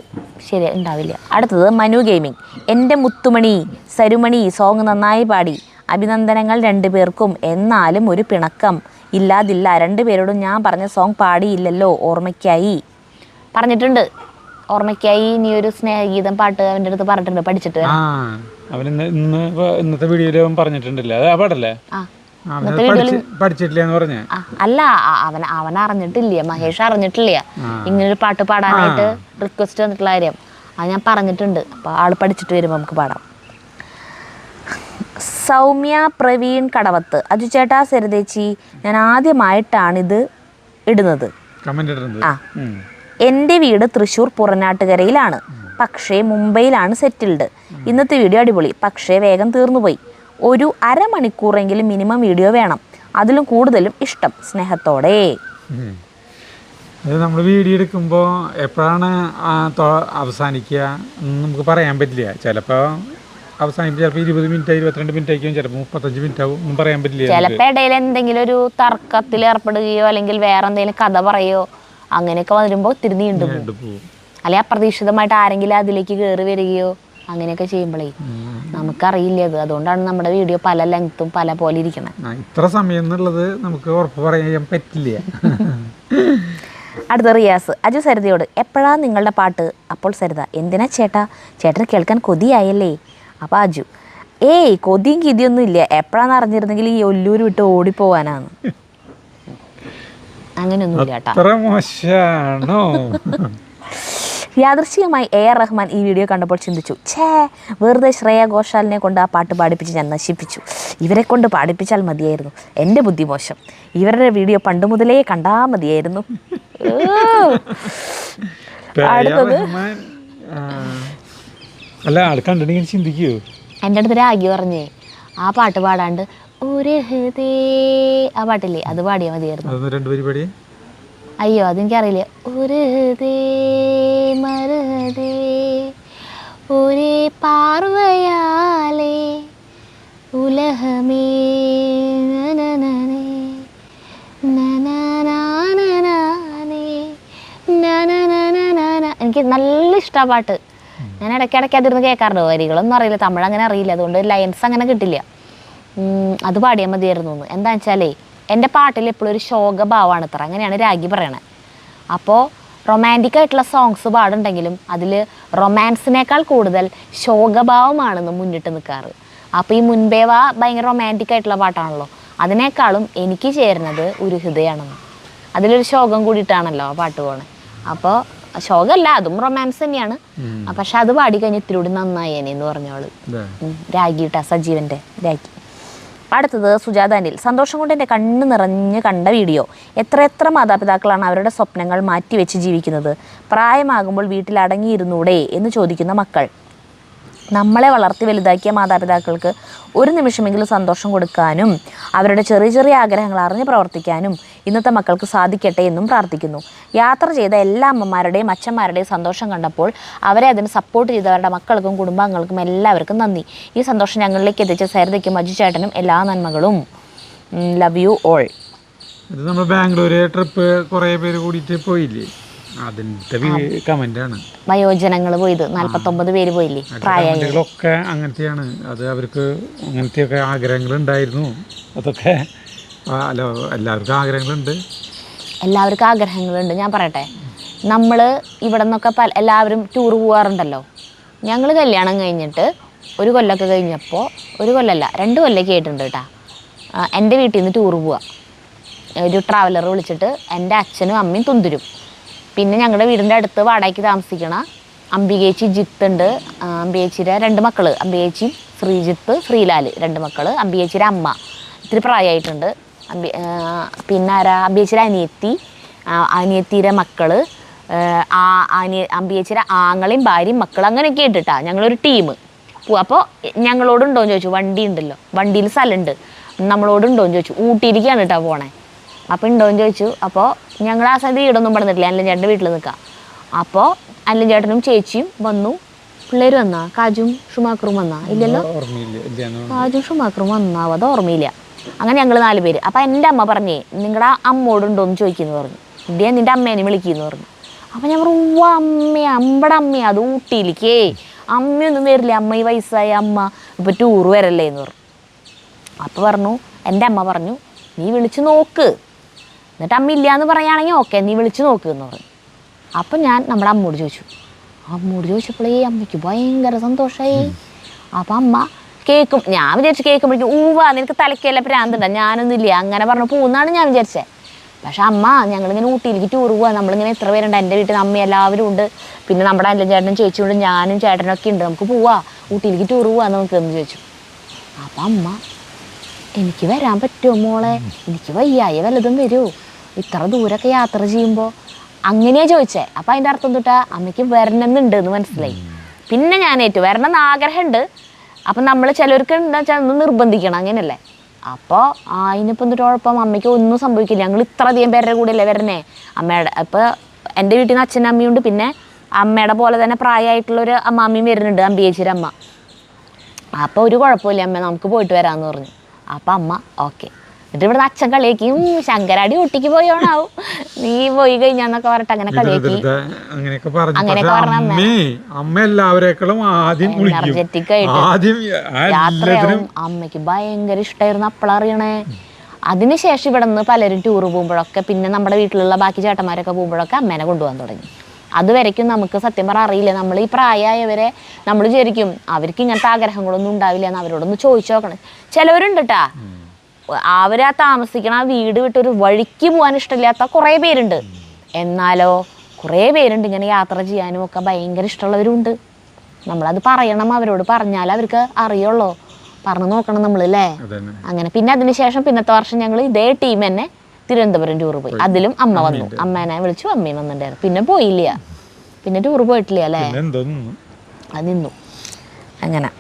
ശരി ഉണ്ടാവില്ല. അടുത്തത് മനു ഗെയിമിംഗ്. എൻ്റെ മുത്തുമണി സരുമണി സോങ് നന്നായി പാടി. അഭിനന്ദനങ്ങൾ രണ്ടുപേർക്കും. എന്നാലും ഒരു പിണക്കം ഇല്ലാതില്ല. രണ്ടുപേരോടും ഞാൻ പറഞ്ഞ സോങ് പാടിയില്ലല്ലോ, ഓർമ്മയ്ക്കായി പറഞ്ഞിട്ടുണ്ട്. ഓർമ്മയ്ക്കായി നീ ഒരു സ്നേഹഗീതം പാട്ട് അവൻ്റെ അടുത്ത് പറഞ്ഞിട്ടുണ്ട്, പഠിച്ചിട്ട് അവൻ ഇന്നത്തെ വീഡിയോയിൽ പറഞ്ഞിട്ടുണ്ടല്ലേ, അത് ആ പാടല്ലേ? പഠിച്ചിട്ടില്ല എന്ന് പറഞ്ഞ അല്ല, അവൻ അറിഞ്ഞിട്ടില്ല, മഹേഷ് അറിഞ്ഞിട്ടില്ല ഇങ്ങനൊരു പാട്ട് പാടാനായിട്ട് റിക്വസ്റ്റ് വന്നിട്ടുള്ള കാര്യം. അത് ഞാൻ പറഞ്ഞിട്ടുണ്ട്. അപ്പോൾ ആൾ പഠിച്ചിട്ട് വരുമ്പോൾ നമുക്ക് പാടാം. സൗമ്യ പ്രവീൺ കടവത്ത്. അജു ചേട്ടാ, സരിതേച്ചി, ഞാൻ ആദ്യമായിട്ടാണിത് ഇടുന്നത്. എൻ്റെ വീട് തൃശ്ശൂർ പുറനാട്ടുകരയിലാണ്, പക്ഷേ മുംബൈയിലാണ് സെറ്റിൽഡ്. ഇന്നത്തെ വീഡിയോ അടിപൊളി, പക്ഷേ വേഗം തീർന്നുപോയി. ഒരു അരമണിക്കൂറെങ്കിലും മിനിമം വീഡിയോ വേണം, അതിലും കൂടുതലും ഇഷ്ടം. സ്നേഹത്തോടെ. അത് നമ്മൾ വീഡിയോ എടുക്കുമ്പോൾ എപ്പോഴാണ് അവസാനിക്കുക നമുക്ക് പറയാൻ പറ്റില്ല. ചിലപ്പോൾ അവസാനിപ്പിച്ച് ചിലപ്പോൾ 20 മിനിറ്റ് 22 മിനിറ്റ് ആയിരിക്കും, ചിലപ്പോൾ 35 മിനിറ്റ് ആവും, ഒന്നും പറയാൻ പറ്റില്ല. ചിലപ്പോൾ ഇടയിൽ എന്തെങ്കിലും ഒരു തർക്കത്തിൽ ഏർപ്പെടുകയോ അല്ലെങ്കിൽ വേറെ എന്തെങ്കിലും കഥ പറയോ അങ്ങനെയൊക്കെ വരുമ്പോൾ ഒത്തിരി നീണ്ടുപോകും. അല്ലെങ്കിൽ അപ്രതീക്ഷിതമായിട്ട് ആരെങ്കിലും അതിലേക്ക് കയറി വരികയോ അങ്ങനെയൊക്കെ ചെയ്യുമ്പോഴേ നമുക്കറിയില്ല അത്. അതുകൊണ്ടാണ് നമ്മുടെ വീഡിയോ പല ലെങ്ത്തും പല പോലെ ഇരിക്കുന്നത്. ഇത്ര സമയം എന്നുള്ളത് നമുക്ക് ഉറപ്പ് പറയാൻ പറ്റില്ല. അടുത്ത റിയാസ്. അജു സരിതയോട്, എപ്പോഴാണ് നിങ്ങളുടെ പാട്ട്? അപ്പോൾ സരിത, എന്തിനാ ചേട്ടാ, ചേട്ടന് കേൾക്കാൻ കൊതിയായല്ലേ? അപ്പോൾ അജു, ഏയ് കൊതിയും കിതിയൊന്നും ഇല്ല, എപ്പോഴാണെന്ന് അറിഞ്ഞിരുന്നെങ്കിൽ ഈ ഒല്ലൂർ വിട്ട് ഓടിപ്പോവാനാണ്. അങ്ങനെയൊന്നും ഇല്ല കേട്ടാ. യാദൃശ്ചികമായി AR റഹ്മാൻ ഈ വീഡിയോ കണ്ടപ്പോൾ ചിന്തിച്ചു, വെറുതെ ശ്രേയ ഘോഷാലിനെ കൊണ്ട് ആ പാട്ട് പാടിപ്പിച്ച് ഞാൻ നശിപ്പിച്ചു. ഇവരെ കൊണ്ട് പാടിപ്പിച്ചാൽ മതിയായിരുന്നു, എൻ്റെ ബുദ്ധി മോശം. ഇവരുടെ വീഡിയോ പണ്ട് മുതലേ കണ്ടാ മതിയായിരുന്നു. അടുത്തത് എൻ്റെ അടുത്ത് രാഗി പറഞ്ഞേ ആ പാട്ട് പാടാണ്ട് ഒരു ഹൃദേ ആ പാട്ടില്ലേ, അത് പാടിയാൽ മതിയായിരുന്നു. അയ്യോ അതെനിക്കറിയില്ല. ഒരു ഹൃദേ മറുഹൃദേ ഒരേ പാർവയാലേ ഉലഹമേ നനനനേ നനനാനനാനേ നനനനനന. എനിക്ക് നല്ല ഇഷ്ടമാണ് പാട്ട്. ഞാൻ ഇടയ്ക്കിടയ്ക്ക് അതിരുന്ന് കേൾക്കാറുണ്ട്. വരികളൊന്നും അറിയില്ല, തമിഴ് അങ്ങനെ അറിയില്ല, അതുകൊണ്ട് ലൈൻസ് അങ്ങനെ കിട്ടില്ല. അത് പാടിയാൽ മതിയായിരുന്നു. എന്താണെന്ന് വെച്ചാലേ എൻ്റെ പാട്ടിൽ എപ്പോഴും ഒരു ശോകഭാവമാണ് ഇത്ര, അങ്ങനെയാണ് രാഗി പറയണത്. അപ്പോൾ റൊമാൻറ്റിക് ആയിട്ടുള്ള സോങ്സ് പാടുണ്ടെങ്കിലും അതിൽ റൊമാൻസിനേക്കാൾ കൂടുതൽ ശോകഭാവമാണെന്ന് മുന്നിട്ട് നിൽക്കാറ്. അപ്പോൾ ഈ മുൻപേവ ഭയങ്കര റൊമാൻറ്റിക് ആയിട്ടുള്ള പാട്ടാണല്ലോ, അതിനേക്കാളും എനിക്ക് ചേരുന്നത് ഒരു ഹൃദയമാണെന്ന്. അതിലൊരു ശോകം കൂടിയിട്ടാണല്ലോ ആ പാട്ട് പോണേ. അപ്പോൾ ശോകമല്ല, അതും റൊമാൻസ് തന്നെയാണ്. പക്ഷെ അത് പാടിക്കഴിഞ്ഞ് ഇത്തിരി കൂടി നന്നായേനെന്ന് പറഞ്ഞോള് രാഗി ഇട്ടാ, സജീവൻ്റെ രാഗി. അടുത്തത് സുജാത അനിൽ. സന്തോഷം കൊണ്ട് എൻ്റെ കണ്ണ് നിറഞ്ഞ് കണ്ട വീഡിയോ. എത്ര മാതാപിതാക്കളാണ് അവരുടെ സ്വപ്നങ്ങൾ മാറ്റിവെച്ച് ജീവിക്കുന്നത്. പ്രായമാകുമ്പോൾ വീട്ടിൽ അടങ്ങിയിരുന്നൂടെ എന്ന് ചോദിക്കുന്ന മക്കൾ. നമ്മളെ വളർത്തി വലുതാക്കിയ മാതാപിതാക്കൾക്ക് ഒരു നിമിഷമെങ്കിലും സന്തോഷം കൊടുക്കാനും അവരുടെ ചെറിയ ആഗ്രഹങ്ങൾ അറിഞ്ഞ് പ്രവർത്തിക്കാനും ഇന്നത്തെ മക്കൾക്ക് സാധിക്കട്ടെ എന്നും പ്രാർത്ഥിക്കുന്നു. യാത്ര ചെയ്ത എല്ലാ അമ്മമാരുടെയും അച്ഛന്മാരുടെയും സന്തോഷം കണ്ടപ്പോൾ അവരെ അതിന് സപ്പോർട്ട് ചെയ്തവരുടെ മക്കൾക്കും കുടുംബാംഗങ്ങൾക്കും എല്ലാവർക്കും നന്ദി. ഈ സന്തോഷം ഞങ്ങളിലേക്ക് എത്തിച്ച സരിതയ്ക്കും അജു ചേട്ടനും എല്ലാ നന്മകളും. Love you all. ഇത് നമ്മൾ ബാംഗ്ലൂർ ട്രിപ്പ് കുറേ പേര് കൂടിയിട്ട് പോയില്ലേ, അതിന്റെ കമന്റാണ്. വയോജനങ്ങൾ പോയത് 49 പേര് പോയില്ലേ, പ്രായമൊക്കെ അങ്ങനത്തെയാണ്. അത് അവർക്ക് അങ്ങനത്തെയൊക്കെ ആഗ്രഹങ്ങൾ ഉണ്ടായിരുന്നു. അതൊക്കെ അല്ല, എല്ലാവർക്കും ആഗ്രഹങ്ങളുണ്ട്. ഞാൻ പറയട്ടെ, നമ്മൾ ഇവിടെ നിന്നൊക്കെ എല്ലാവരും ടൂർ പോകാറുണ്ടല്ലോ. ഞങ്ങൾ കല്യാണം കഴിഞ്ഞിട്ട് ഒരു കൊല്ലമൊക്കെ കഴിഞ്ഞപ്പോൾ, ഒരു കൊല്ലമല്ല 2 കൊല്ലമൊക്കെ ആയിട്ടുണ്ട് കേട്ടോ, എൻ്റെ വീട്ടിൽ നിന്ന് ടൂർ പോവുക. ഒരു ട്രാവലർ വിളിച്ചിട്ട് എൻ്റെ അച്ഛനും അമ്മയും തുന്തുരും. പിന്നെ ഞങ്ങളുടെ വീടിൻ്റെ അടുത്ത് വാടകയ്ക്ക് താമസിക്കണ അംബികേച്ചി ജിത്തുണ്ട്. അംബികേച്ചിയുടെ 2 മക്കൾ, അംബികേച്ചിയും ശ്രീജിത്ത് ശ്രീലാൽ 2 മക്കൾ. അംബികേച്ചിയുടെ അമ്മ ഇത്തിരി പ്രായമായിട്ടുണ്ട്. പിന്നെ ആരാ, അംബികേച്ചിയുടെ അനിയത്തിയുടെ മക്കൾ, അംബികേച്ചിയുടെ ആങ്ങളെയും ഭാര്യയും മക്കൾ, അങ്ങനെയൊക്കെ ആയിട്ടാ ഞങ്ങളൊരു ടീം പോവുക. അപ്പോൾ ഞങ്ങളോടുണ്ടോയെന്ന് ചോദിച്ചു, വണ്ടി ഉണ്ടല്ലോ, വണ്ടിയിൽ സ്ഥലമുണ്ട്, നമ്മളോടുണ്ടോയെന്ന് ചോദിച്ചു. ഊട്ടിയിലേക്കാണ് കേട്ടോ പോണേ. അപ്പോൾ ഉണ്ടോയെന്ന് ചോദിച്ചു. അപ്പോൾ ഞങ്ങൾ ആ സമയത്ത് വീടൊന്നും പറഞ്ഞിട്ടില്ല, അനിലൻ ചേട്ടൻ്റെ വീട്ടിൽ നിൽക്കാം. അപ്പോൾ അനിലൻ ചേട്ടനും ചേച്ചിയും വന്നു. പിള്ളേർ വന്നാ, കാജും ഷുമാക്കറും വന്നാ? ഇല്ലല്ലോ, കാജും ഷുമാക്കറും വന്നാവും, അത് ഓർമ്മയില്ല. അങ്ങനെ ഞങ്ങൾ 4 പേര്. അപ്പോൾ എൻ്റെ അമ്മ പറഞ്ഞേ, നിങ്ങളുടെ അമ്മോടുണ്ടോയെന്ന് ചോദിക്കുന്നു പറഞ്ഞു. ഇതേ നിൻ്റെ അമ്മേനെ വിളിക്കുന്നു പറഞ്ഞു. അപ്പോൾ ഞാൻ പറഞ്ഞു, അമ്മയുടെ അമ്മയാ, അത് ഊട്ടിയിലേക്കേ, അമ്മയൊന്നും വരില്ല, അമ്മ ഈ വയസ്സായ അമ്മ ഇപ്പോൾ ടൂർ വരല്ലേ എന്ന് പറഞ്ഞു. അപ്പോൾ പറഞ്ഞു, എൻ്റെ അമ്മ പറഞ്ഞു നീ വിളിച്ച് നോക്ക്, എന്നിട്ട് അമ്മ ഇല്ലയെന്ന് പറയുകയാണെങ്കിൽ ഓക്കെ നീ വിളിച്ച് നോക്ക് എന്ന് പറഞ്ഞു. അപ്പം ഞാൻ നമ്മുടെ അമ്മോട് ചോദിച്ചു. അമ്മോട് ചോദിച്ചപ്പോഴേ അമ്മയ്ക്ക് ഭയങ്കര സന്തോഷമായി. അപ്പം അമ്മ കേൾക്കും, ഞാൻ വിചാരിച്ചു കേൾക്കുമ്പോഴേക്കും നിനക്ക് തലയ്ക്കല്ല ഭ്രാന്തുണ്ട, ഞാനൊന്നും ഇല്ല അങ്ങനെ പറഞ്ഞു പോകുന്നതാണ് ഞാൻ വിചാരിച്ചത്. പക്ഷെ അമ്മ ഞങ്ങളിങ്ങനെ ഊട്ടിയിലേക്ക് ടൂർ പോവാ, നമ്മളിങ്ങനെ എത്ര പേരുണ്ട്, എൻ്റെ വീട്ടിൽ അമ്മ എല്ലാവരും ഉണ്ട്, പിന്നെ നമ്മുടെ അല്ല ചേട്ടനും ചേച്ചിയുണ്ട്, ഞാനും ചേട്ടനൊക്കെ ഉണ്ട്, നമുക്ക് പോവാ ഊട്ടിയിലേക്ക് ടൂർ പോവാ നമുക്ക് എന്ന് ചോദിച്ചു. അപ്പം അമ്മ എനിക്ക് വരാൻ പറ്റുമോ മോളെ, എനിക്ക് വയ്യായ വല്ലതും വരുമോ ഇത്ര ദൂരമൊക്കെ യാത്ര ചെയ്യുമ്പോൾ, അങ്ങനെയാ ചോദിച്ചേ. അപ്പം അതിൻ്റെ അർത്ഥം തൊട്ടാ അമ്മയ്ക്ക് വരണമെന്നുണ്ട് എന്ന് മനസ്സിലായി. പിന്നെ ഞാൻ ഏറ്റു വരണം എന്ന് ആഗ്രഹമുണ്ട്. അപ്പം നമ്മൾ ചിലർക്ക് എന്താ വെച്ചാൽ ഒന്ന് നിർബന്ധിക്കണം, അങ്ങനെയല്ലേ. അപ്പോൾ അതിനിപ്പോൾ എന്തൊരു കുഴപ്പം, അമ്മയ്ക്ക് ഒന്നും സംഭവിക്കില്ല, ഞങ്ങൾ ഇത്ര അധികം പേരുടെ കൂടെയല്ലേ വരണേ. അമ്മയുടെ ഇപ്പോൾ എൻ്റെ വീട്ടിൽ നിന്ന് അച്ഛനും അമ്മയുണ്ട്, പിന്നെ അമ്മയുടെ പോലെ തന്നെ പ്രായമായിട്ടുള്ളൊരു അമ്മാമ്മയും വരുന്നുണ്ട്, അമ്പിയേച്ചിയുടെ അമ്മ. അപ്പോൾ ഒരു കുഴപ്പമില്ല അമ്മ നമുക്ക് പോയിട്ട് വരാമെന്ന് പറഞ്ഞു. അപ്പം അമ്മ ഓക്കെ. എന്നിട്ട് ഇവിടുന്ന് അച്ഛൻ കളിയാക്കും, ശങ്കരാടി ഊട്ടിക്ക് പോയോണാവും നീ പോയി കഴിഞ്ഞാന്നൊക്കെ പറഞ്ഞിട്ട് അങ്ങനെ കളിയാക്കി. അങ്ങനെയൊക്കെ പറഞ്ഞ അമ്മ എല്ലാവരേക്കാളും ആദ്യം എനർജറ്റിക് ആയിട്ട് യാത്രയാവും. അമ്മയ്ക്ക് ഭയങ്കര ഇഷ്ടമായിരുന്നു അപ്പോഴറിയണേ. അതിനുശേഷം ഇവിടെ നിന്ന് പലരും ടൂർ പോകുമ്പോഴൊക്കെ, പിന്നെ നമ്മുടെ വീട്ടിലുള്ള ബാക്കി ചേട്ടന്മാരൊക്കെ പോകുമ്പോഴൊക്കെ അമ്മേനെ കൊണ്ടുപോകാൻ തുടങ്ങി. അതുവരയ്ക്കും നമുക്ക് സത്യം പറഞ്ഞാൽ അറിയില്ല, നമ്മൾ ഈ പ്രായമായവരെ നമ്മൾ വിചാരിക്കും അവർക്ക് ഇങ്ങനത്തെ ആഗ്രഹങ്ങളൊന്നും ഉണ്ടാവില്ല എന്ന് അവരോടൊന്ന് ചോദിച്ചു നോക്കണം. ചിലവരുണ്ട് കേട്ടാ, അവരാ താമസിക്കണ വീട് വിട്ടൊരു വഴിക്ക് പോകാൻ ഇഷ്ടമില്ലാത്ത കുറേ പേരുണ്ട്. എന്നാലോ കുറേ പേരുണ്ട് ഇങ്ങനെ യാത്ര ചെയ്യാനും ഒക്കെ ഭയങ്കര ഇഷ്ടമുള്ളവരുണ്ട്. നമ്മളത് പറയണം, അവരോട് പറഞ്ഞാൽ അവർക്ക് അറിയുള്ളൂ, പറഞ്ഞു നോക്കണം നമ്മൾ അല്ലേ. അങ്ങനെ പിന്നെ അതിനുശേഷം പിന്നത്തെ വർഷം ഞങ്ങൾ ഇതേ ടീം തന്നെ തിരുവനന്തപുരം ടൂർ പോയി. അതിലും അമ്മ വന്നു, അമ്മേനെ വിളിച്ചു, അമ്മയും വന്നിട്ടുണ്ടായിരുന്നു. പിന്നെ പോയില്ല, പിന്നെ ടൂർ പോയിട്ടില്ല അല്ലേ, അത് നിന്നു അങ്ങനെ.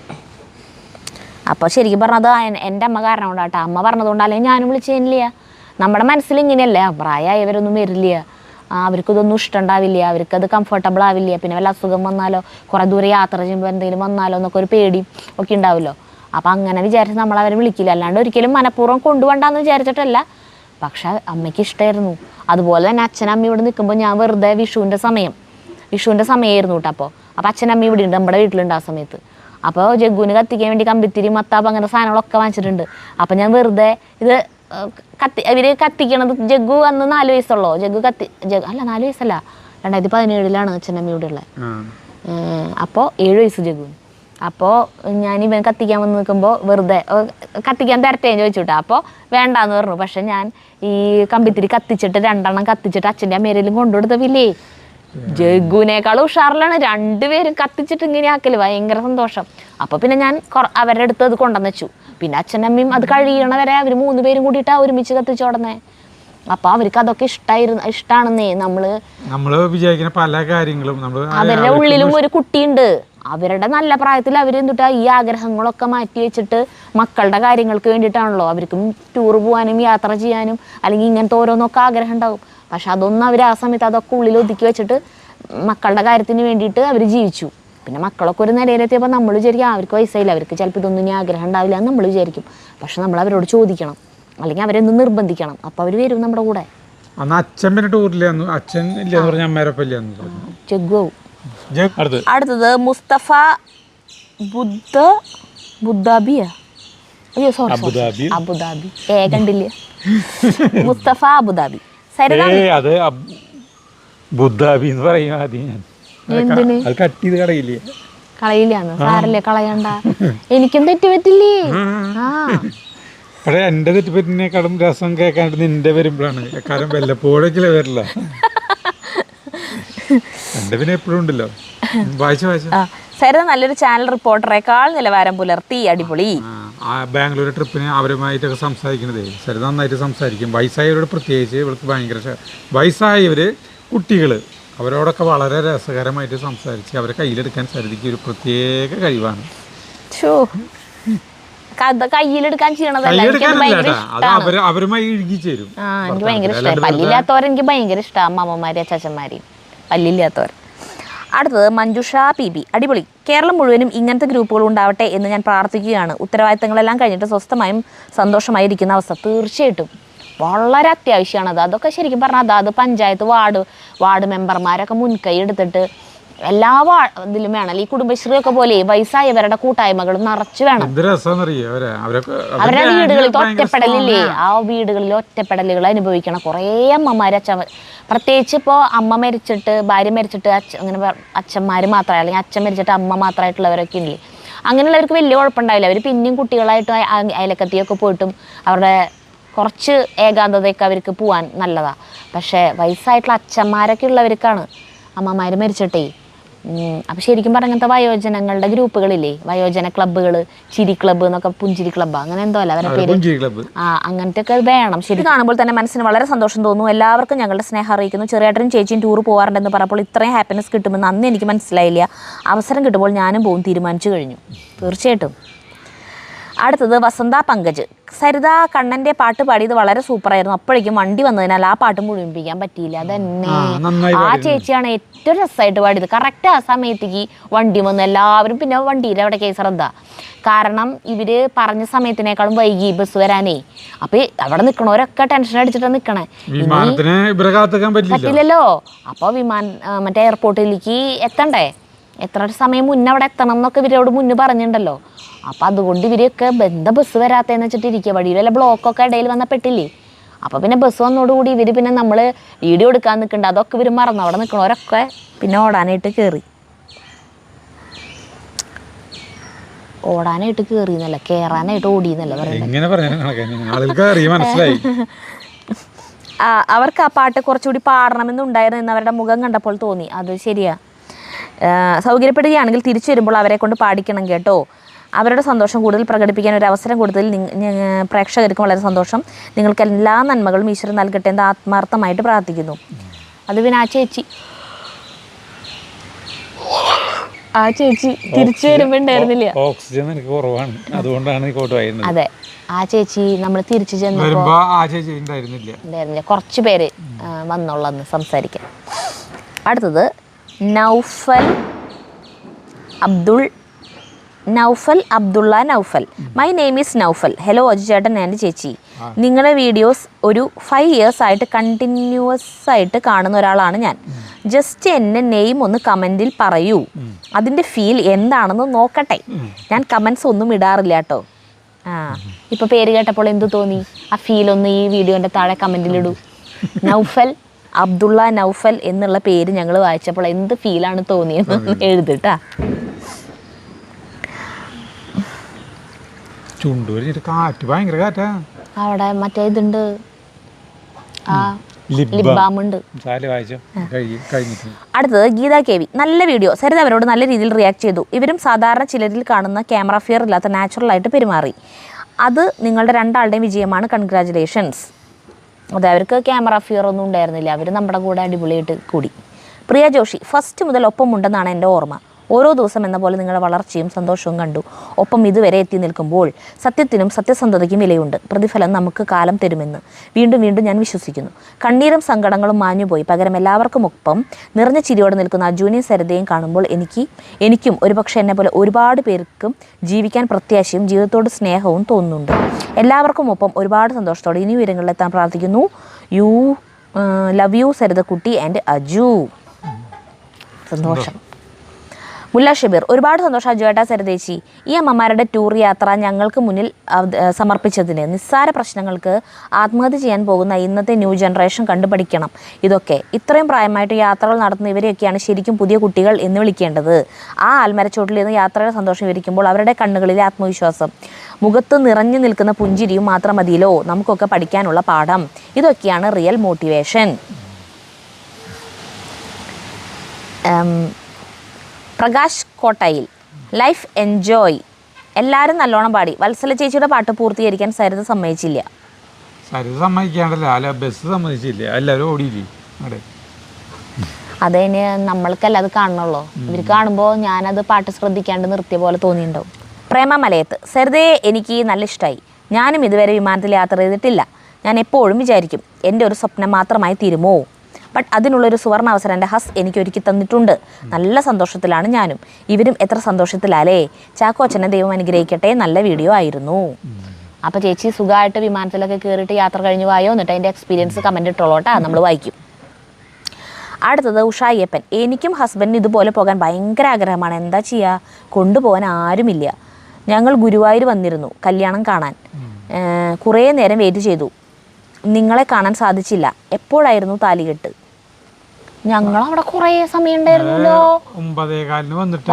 അപ്പോൾ ശരിക്കും പറഞ്ഞത് എൻ്റെ അമ്മ കാരണം കൊണ്ടാട്ടോ, അമ്മ പറഞ്ഞതുകൊണ്ട്, അല്ലെങ്കിൽ ഞാനും വിളിച്ചില്ല. നമ്മുടെ മനസ്സിൽ ഇങ്ങനെയല്ലേ, പ്രായമായവരൊന്നും വരില്ല, അവർക്കിതൊന്നും ഇഷ്ടമുണ്ടാവില്ല, അവർക്കത് കംഫർട്ടബിൾ ആവില്ല, പിന്നെ വല്ല അസുഖം വന്നാലോ കുറേ ദൂരെ യാത്ര ചെയ്യുമ്പോൾ എന്തെങ്കിലും വന്നാലോ എന്നൊക്കെ ഒരു പേടിയും ഒക്കെ ഉണ്ടാവുമല്ലോ. അപ്പോൾ അങ്ങനെ വിചാരിച്ച് നമ്മളവരെ വിളിക്കില്ല, അല്ലാണ്ട് ഒരിക്കലും മനഃപൂർവ്വം കൊണ്ടുപോകണ്ടെന്ന് വിചാരിച്ചിട്ടല്ല. പക്ഷെ അമ്മയ്ക്ക് ഇഷ്ടമായിരുന്നു. അതുപോലെ തന്നെ അച്ഛനമ്മ ഇവിടെ നിൽക്കുമ്പോൾ ഞാൻ വെറുതെ വിഷുവിൻ്റെ സമയമായിരുന്നു കേട്ടോ. അപ്പോൾ അച്ഛനമ്മ ഇവിടെ ഉണ്ട്, നമ്മുടെ വീട്ടിലുണ്ട് ആ സമയത്ത്. അപ്പോൾ ജഗ്ഗുവിന് കത്തിക്കാൻ വേണ്ടി കമ്പിത്തിരി, മത്താപ്പ് അങ്ങനത്തെ സാധനങ്ങളൊക്കെ വാങ്ങിച്ചിട്ടുണ്ട്. അപ്പം ഞാൻ വെറുതെ ഇത് ഇവർ കത്തിക്കണത്, ജഗ്ഗു അന്ന് 4 വയസ്സുള്ളൂ, അല്ല 4 വയസ്സല്ല, 2017 അച്ഛനമ്മ ഇവിടെ ഉള്ളത്. അപ്പോൾ 7 വയസ്സ് ജഗ്ഗുവിന്. അപ്പോൾ ഞാൻ ഇവൻ കത്തിക്കാൻ വന്ന് നിൽക്കുമ്പോൾ വെറുതെ കത്തിക്കാൻ തരട്ടേന്ന് ചോദിച്ചു കേട്ടോ. അപ്പോൾ വേണ്ടാന്ന് പറഞ്ഞു. പക്ഷെ ഞാൻ ഈ കമ്പിത്തിരി കത്തിച്ചിട്ട് 2 എണ്ണം കത്തിച്ചിട്ട് അച്ഛൻ്റെ അമ്മേരേലും കൊണ്ടുകൊടുത്തവില്ലേ, ജഗ്ഗുവിനേക്കാളും ഉഷാറിലാണ്. 2 പേരും കത്തിച്ചിട്ട് ഇങ്ങനെ ആക്കല് ഭയങ്കര സന്തോഷം. അപ്പോൾ പിന്നെ ഞാൻ അവരുടെ അടുത്ത് അത് കൊണ്ടുവന്ന് വെച്ചു. പിന്നെ അച്ഛനമ്മയും അത് കഴിയണ വരെ അവർ 3 പേരും കൂടിയിട്ടാണ് ഒരുമിച്ച് കത്തിച്ചോടന്നേ. അപ്പോൾ അവർക്ക് അതൊക്കെ ഇഷ്ടമാണെന്നേ. നമ്മള് വിചാരിക്കുന്ന പല കാര്യങ്ങളും അവരുടെ ഉള്ളിലും ഒരു കുട്ടിയുണ്ട്. അവരുടെ നല്ല പ്രായത്തിൽ അവരെന്തുട്ടാ ഈ ആഗ്രഹങ്ങളൊക്കെ മാറ്റി വെച്ചിട്ട് മക്കളുടെ കാര്യങ്ങൾക്ക് വേണ്ടിയിട്ടാണല്ലോ. അവർക്കും ടൂർ പോകാനും യാത്ര ചെയ്യാനും അല്ലെങ്കിൽ ഇങ്ങനത്തെ ഓരോന്നൊക്കെ ആഗ്രഹം ഉണ്ടാവും. പക്ഷെ അതൊന്നും അവർ ആ സമയത്ത് അതൊക്കെ ഉള്ളിൽ ഒതുക്കി വെച്ചിട്ട് മക്കളുടെ കാര്യത്തിന് വേണ്ടിയിട്ട് അവർ ജീവിച്ചു. പിന്നെ മക്കളൊക്കെ ഒരു നിലയിലെത്തിയപ്പോൾ നമ്മൾ വിചാരിക്കും അവർക്ക് വയസ്സായില്ല, അവർക്ക് ചിലപ്പോൾ ഇതൊന്നും ഇനി ആഗ്രഹം ഉണ്ടാവില്ല എന്ന് നമ്മൾ വിചാരിക്കും. പക്ഷെ നമ്മൾ അവരോട് ചോദിക്കണം, അല്ലെങ്കിൽ അവരെയൊന്ന് നിർബന്ധിക്കണം, അപ്പോൾ അവർ വരും നമ്മുടെ കൂടെ. അച്ഛൻ പിന്നെ ടൂറില്ലായിരുന്നു, അച്ഛൻ ഇല്ലെന്ന് പറഞ്ഞ അമ്മേരൊപ്പം ഇല്ലായിരുന്നു. ചെഗ്ഗുവും. അടുത്തത് മുസ്തഫ ബുദ്ധാബിയാ, അയ്യോ സോറി അബുദാബി, കണ്ടില്ല, മുസ്തഫ അബുദാബി. അത് ബുദ്ധാബി എന്ന് പറയും ആദ്യം. ഞാൻ അത് കട്ട് ചെയ്ത് കളയില്ലാന്ന് സാരല്ലേ, കളയണ്ട, എനിക്കും തെറ്റുപറ്റില്ലേ. പക്ഷെ എന്റെ തെറ്റുപറ്റിനേക്കാളും രസം കേൾക്കാണ്ട് നിന്റെ വരുമ്പോഴാണ്. കാരണം വല്ലപ്പോഴൊക്കെ വരില്ല, എന്റെ പിന്നെ എപ്പോഴും ഉണ്ടല്ലോ. വായിച്ചു സരിത നല്ലൊരു ചാനൽ റിപ്പോർട്ടറേക്കാൾ നിലവാരം പുലർത്തി, അടിപൊളി. ബാംഗ്ലൂർ ട്രിപ്പിന് അവരുമായിട്ടൊക്കെ സംസാരിക്കണതേ സരിത നന്നായിട്ട് സംസാരിക്കും. വയസ്സായവരോട് പ്രത്യേകിച്ച് ഇവർക്ക് ഭയങ്കര വയസ്സായവർ കുട്ടികൾ അവരോടൊക്കെ വളരെ രസകരമായിട്ട് സംസാരിച്ച് അവരെ കയ്യിലെടുക്കാൻ സരിതയ്ക്ക് ഒരു പ്രത്യേക കഴിവാണ്. കയ്യിലെടുക്കാൻ ചെയ്യണതല്ല, അവരുമായി ഇഴുകി ചേരും. എനിക്ക് ഭയങ്കര ഇഷ്ടമായി. പല്ലില്ലാത്തവരെനിക്ക് ഭയങ്കര ഇഷ്ടമാണ്, അമ്മമാരെയും അച്ചാച്ചന്മാരെയും പല്ലില്ലാത്തവർ. അടുത്തത് മഞ്ജുഷ PB, അടിപൊളി. കേരളം മുഴുവനും ഇങ്ങനത്തെ ഗ്രൂപ്പുകൾ ഉണ്ടാവട്ടെ എന്ന് ഞാൻ പ്രാർത്ഥിക്കുകയാണ്. ഉത്തരവാദിത്തങ്ങളെല്ലാം കഴിഞ്ഞിട്ട് സ്വസ്ഥമായും സന്തോഷമായിരിക്കുന്ന അവസ്ഥ തീർച്ചയായിട്ടും വളരെ അത്യാവശ്യമാണത്. അതൊക്കെ ശരിക്കും പറഞ്ഞാൽ അത് പഞ്ചായത്ത് വാർഡ് മെമ്പർമാരൊക്കെ മുൻകൈ എടുത്തിട്ട് എല്ലാ ഇതിലും വേണം. ഈ കുടുംബശ്രീ ഒക്കെ പോലെ വയസ്സായവരുടെ കൂട്ടായ്മകളും നിറച്ച് വേണം. അവരുടെ വീടുകളിൽ ഒറ്റപ്പെടലില്ലേ, ആ വീടുകളിൽ ഒറ്റപ്പെടലുകൾ അനുഭവിക്കണം കുറേ അമ്മമാർ, അച്ഛന്മാർ. പ്രത്യേകിച്ച് ഇപ്പോൾ അമ്മ മരിച്ചിട്ട് ഭാര്യ മരിച്ചിട്ട് അങ്ങനെ അച്ഛന്മാർ മാത്രമേ, അല്ലെങ്കിൽ അച്ഛൻ മരിച്ചിട്ട് അമ്മ മാത്രമായിട്ടുള്ളവരൊക്കെ ഇല്ലേ, അങ്ങനെയുള്ളവർക്ക് വലിയ കുഴപ്പമുണ്ടാവില്ല. അവർ പിന്നെയും കുട്ടികളായിട്ട് അയലക്കത്തിയൊക്കെ പോയിട്ടും അവരുടെ കുറച്ച് ഏകാന്തതയൊക്കെ അവർക്ക് പോകാൻ നല്ലതാണ്. പക്ഷേ വയസ്സായിട്ടുള്ള അച്ഛന്മാരൊക്കെ ഉള്ളവർക്കാണ് അമ്മമാർ മരിച്ചിട്ടേ. അപ്പം ശരിക്കും പറഞ്ഞ അങ്ങനത്തെ വയോജനങ്ങളുടെ ഗ്രൂപ്പുകളില്ലേ, വയോജന ക്ലബ്ബുകൾ, ചിരി ക്ലബ്ബ് എന്നൊക്കെ, പുഞ്ചിരി ക്ലബ്ബ് അങ്ങനെ എന്തോ അല്ല അവരുടെ പേര്, അങ്ങനത്തെ ഒക്കെ വേണം. ശരി കാണുമ്പോൾ തന്നെ മനസ്സിന് വളരെ സന്തോഷം തോന്നുന്നു. എല്ലാവർക്കും ഞങ്ങളുടെ സ്നേഹം അറിയിക്കുന്നു. ചെറിയേട്ടനും ചേച്ചിയും ടൂർ പോകാറുണ്ടെന്ന് പറഞ്ഞപ്പോൾ ഇത്രയും ഹാപ്പിനെസ് കിട്ടുമെന്ന് അന്ന് എനിക്ക് മനസ്സിലായില്ല. അവസരം കിട്ടുമ്പോൾ ഞാനും പോകും തീരുമാനിച്ചു കഴിഞ്ഞു. തീർച്ചയായിട്ടും. അടുത്തത് വസന്ത പങ്കജ്. സരിത കണ്ണൻ്റെ പാട്ട് പാടിയത് വളരെ സൂപ്പറായിരുന്നു. അപ്പോഴേക്കും വണ്ടി വന്നതിനാൽ ആ പാട്ട് മുഴുമിപ്പിക്കാൻ പറ്റിയില്ല. അതന്നെ ആ ചേച്ചിയാണ് ഏറ്റവും രസമായിട്ട് പാടിയത്. കറക്റ്റ് ആ സമയത്തേക്ക് വണ്ടി വന്നു. എല്ലാവരും പിന്നെ വണ്ടിയിൽ അവിടെ ശ്രദ്ധ. കാരണം ഇവർ പറഞ്ഞ സമയത്തിനേക്കാളും വൈകി ബസ് വരാനേ. അപ്പം അവിടെ നിൽക്കണവരൊക്കെ ടെൻഷൻ അടിച്ചിട്ടാണ് നിൽക്കണേ. പറ്റില്ലല്ലോ. അപ്പോൾ മറ്റേ എയർപോർട്ടിലേക്ക് എത്തണ്ടേ, എത്ര സമയം മുന്നേ അവിടെ എത്തണം എന്നൊക്കെ ഇവരോട് മുന്നേ പറഞ്ഞിട്ടുണ്ടല്ലോ. അപ്പം അതുകൊണ്ട് ഇവരൊക്കെ എന്താ ബസ് വരാത്തതെന്ന് വെച്ചിട്ട് ഇരിക്കുക. വഴിയിൽ വല്ല ബ്ലോക്കൊക്കെ ഇടയിൽ വന്നപ്പെട്ടില്ലേ. അപ്പോൾ പിന്നെ ബസ് വന്നതോടുകൂടി ഇവർ പിന്നെ നമ്മൾ വീഡിയോ എടുക്കാൻ നിൽക്കണ്ട, അതൊക്കെ ഇവർ മറന്നു. അവിടെ നിൽക്കണവരൊക്കെ പിന്നെ ഓടാനായിട്ട് കയറി എന്നല്ല, കയറാനായിട്ട് ഓടിയെന്നല്ല പറയുന്നത്. അവർക്ക് ആ പാട്ട് കുറച്ചുകൂടി പാടണമെന്നുണ്ടായിരുന്നു എന്ന് അവരുടെ മുഖം കണ്ടപ്പോൾ തോന്നി. അത് ശരിയാ. സൗകര്യപ്പെടുകയാണെങ്കിൽ തിരിച്ചു വരുമ്പോൾ അവരെ കൊണ്ട് പാടിക്കണം കേട്ടോ. അവരുടെ സന്തോഷം കൂടുതൽ പ്രകടിപ്പിക്കാൻ ഒരു അവസരം കൊടുത്തതിൽ പ്രേക്ഷകർക്കും വളരെ സന്തോഷം. നിങ്ങൾക്ക് എല്ലാ നന്മകളും ഈശ്വരൻ നൽകട്ടെ എന്ന് ആത്മാർത്ഥമായിട്ട് പ്രാർത്ഥിക്കുന്നു. അത് പിന്നെ ആ ചേച്ചി തിരിച്ചു വരുമ്പോൾ ഉണ്ടായിരുന്നില്ല. അതെ, ആ ചേച്ചി നമ്മൾ തിരിച്ചു ചെന്നപ്പോൾ കുറച്ച് പേര് വന്നുള്ളന്ന് സംസാരിക്കാൻ. അടുത്തത് Naufal Abdulla Naufal. My name is Naufal. Hello Aju ചേട്ടൻ ആൻഡ് ചേച്ചി. നിങ്ങളുടെ വീഡിയോസ് ഒരു 5 years ആയിട്ട് കണ്ടിന്യൂസ് ആയിട്ട് കാണുന്ന ഒരാളാണ് ഞാൻ. ജസ്റ്റ് എന്നെ നെയിം ഒന്ന് കമൻറ്റിൽ പറയൂ. അതിൻ്റെ ഫീൽ എന്താണെന്ന് നോക്കട്ടെ. ഞാൻ കമൻസ് ഒന്നും ഇടാറില്ല കേട്ടോ. ഇപ്പോൾ പേര് കേട്ടപ്പോൾ എന്ത് തോന്നി? ആ ഫീലൊന്ന് ഈ വീഡിയോൻ്റെ താഴെ കമൻറ്റിലിടൂ. നൗഫൽ അബ്ദുള്ള നൗഫൽ എന്നുള്ള പേര് ഞങ്ങൾ വായിച്ചപ്പോൾ എന്ത് ഫീലാണ് തോന്നിയെന്ന് എഴുതിട്ടാ. അവിടെ മറ്റേ ഇതുണ്ട്, അടുത്തത് ഗീത KV. നല്ല വീഡിയോ. സരിത അവരോട് നല്ല രീതിയിൽ റിയാക്ട് ചെയ്തു. ഇവരും സാധാരണ ചിലരിൽ കാണുന്ന ക്യാമറ ഫിയർ ഇല്ലാത്ത നാച്ചുറലായിട്ട് പെരുമാറി. അത് നിങ്ങളുടെ രണ്ടാളുടെയും വിജയമാണ്. കൺഗ്രാജുലേഷൻസ്. അതെ, അവർക്ക് ക്യാമറ ഫിയർ ഒന്നും ഉണ്ടായിരുന്നില്ല. അവർ നമ്മുടെ കൂടെ അടിപൊളിയായിട്ട് കൂടി. പ്രിയ ജോഷി. ഫസ്റ്റ് മുതൽ ഒപ്പമുണ്ടെന്നാണ് എൻ്റെ ഓർമ്മ. ഓരോ ദിവസം എന്ന പോലെ നിങ്ങളുടെ വളർച്ചയും സന്തോഷവും കണ്ടു. ഒപ്പം ഇതുവരെ എത്തി നിൽക്കുമ്പോൾ സത്യത്തിനും സത്യസന്ധതയ്ക്കും വിലയുണ്ട്. പ്രതിഫലം നമുക്ക് കാലം തരുമെന്ന് വീണ്ടും വീണ്ടും ഞാൻ വിശ്വസിക്കുന്നു. കണ്ണീരും സങ്കടങ്ങളും മാഞ്ഞുപോയി. പകരം എല്ലാവർക്കും ഒപ്പം നിറഞ്ഞ ചിരിയോടെ നിൽക്കുന്ന അജുവിനെയും സരിതയും കാണുമ്പോൾ എനിക്കും ഒരുപക്ഷെ എന്നെ പോലെ ഒരുപാട് പേർക്കും ജീവിക്കാൻ പ്രത്യാശയും ജീവിതത്തോട് സ്നേഹവും തോന്നുന്നുണ്ട്. എല്ലാവർക്കും ഒപ്പം ഒരുപാട് സന്തോഷത്തോടെ ഇനി ഉയരങ്ങളിലെത്താൻ പ്രാർത്ഥിക്കുന്നു. ലവ് യു സരിതക്കുട്ടി ആൻഡ് അജു. സന്തോഷം. മുല്ല ഷബീർ. ഒരുപാട് സന്തോഷം അജുവേട്ട സരിതേച്ചി. ഈ അമ്മമാരുടെ ടൂർ യാത്ര ഞങ്ങൾക്ക് മുന്നിൽ സമർപ്പിച്ചതിന്. നിസ്സാര പ്രശ്നങ്ങൾക്ക് ആത്മഹത്യ ചെയ്യാൻ പോകുന്ന ഇന്നത്തെ ന്യൂ ജനറേഷൻ കണ്ടുപഠിക്കണം. ഇതൊക്കെ ഇത്രയും പ്രായമായിട്ട് യാത്രകൾ നടത്തുന്ന ഇവരെയൊക്കെയാണ് ശരിക്കും പുതിയ കുട്ടികൾ എന്ന് വിളിക്കേണ്ടത്. ആ ആൽമരച്ചോട്ടിൽ നിന്ന് യാത്രയുടെ സന്തോഷം വിവരിക്കുമ്പോൾ അവരുടെ കണ്ണുകളിലെ ആത്മവിശ്വാസം, മുഖത്ത് നിറഞ്ഞു നിൽക്കുന്ന പുഞ്ചിരിയും മാത്രം മതിയല്ലോ നമുക്കൊക്കെ പഠിക്കാനുള്ള പാഠം. ഇതൊക്കെയാണ് real motivation. Prakash Kottayil. Life enjoy. എല്ലാവരും നല്ലോണം പാടി. വത്സല ചേച്ചിയുടെ പാട്ട് പൂർത്തീകരിക്കാൻ സരിത സമ്മതിച്ചില്ല. അതിന് നമ്മൾക്കല്ല അത് കാണണല്ലോ. ഇവർ കാണുമ്പോൾ ഞാനത് പാട്ട് ശ്രദ്ധിക്കാണ്ട് നിർത്തിയ പോലെ തോന്നിയിട്ടുണ്ടാവും. പ്രേമ മലയത്ത്. സരിതയെ എനിക്ക് നല്ല ഇഷ്ടമായി. ഞാനും ഇതുവരെ വിമാനത്തിൽ യാത്ര ചെയ്തിട്ടില്ല. ഞാൻ എപ്പോഴും വിചാരിക്കും എൻ്റെ ഒരു സ്വപ്നം മാത്രമായി തീരുമോ. ബട്ട് അതിനുള്ളൊരു സുവർണ അവസരം എൻ്റെ ഹസ് എനിക്ക് ഒരുക്കി തന്നിട്ടുണ്ട്. നല്ല സന്തോഷത്തിലാണ് ഞാനും. ഇവരും എത്ര സന്തോഷത്തിലാലേ. ചാക്കോച്ചനെ ദൈവം അനുഗ്രഹിക്കട്ടെ. നല്ല വീഡിയോ ആയിരുന്നു. അപ്പോൾ ചേച്ചി സുഖമായിട്ട് വിമാനത്തിലൊക്കെ കയറിയിട്ട് യാത്ര കഴിഞ്ഞ് വായോ, എന്നിട്ട് അതിൻ്റെ എക്സ്പീരിയൻസ് കമൻറ്റ് ഇട്ടോളോട്ടാ, നമ്മൾ വായിക്കും. അടുത്തത് ഉഷായ്യപ്പൻ. എനിക്കും ഹസ്ബൻഡിന് ഇതുപോലെ പോകാൻ ഭയങ്കര ആഗ്രഹമാണ്, എന്താ ചെയ്യുക, കൊണ്ടുപോകാൻ ആരുമില്ല. ഞങ്ങൾ ഗുരുവായൂർ വന്നിരുന്നു കല്യാണം കാണാൻ, കുറേ നേരം വെയിറ്റ് ചെയ്തു, നിങ്ങളെ കാണാൻ സാധിച്ചില്ല. എപ്പോഴായിരുന്നു താലികെട്ട്? ഞങ്ങൾ അവിടെ കുറേ സമയം ഉണ്ടായിരുന്നല്ലോ. 9:15 വന്നിട്ട്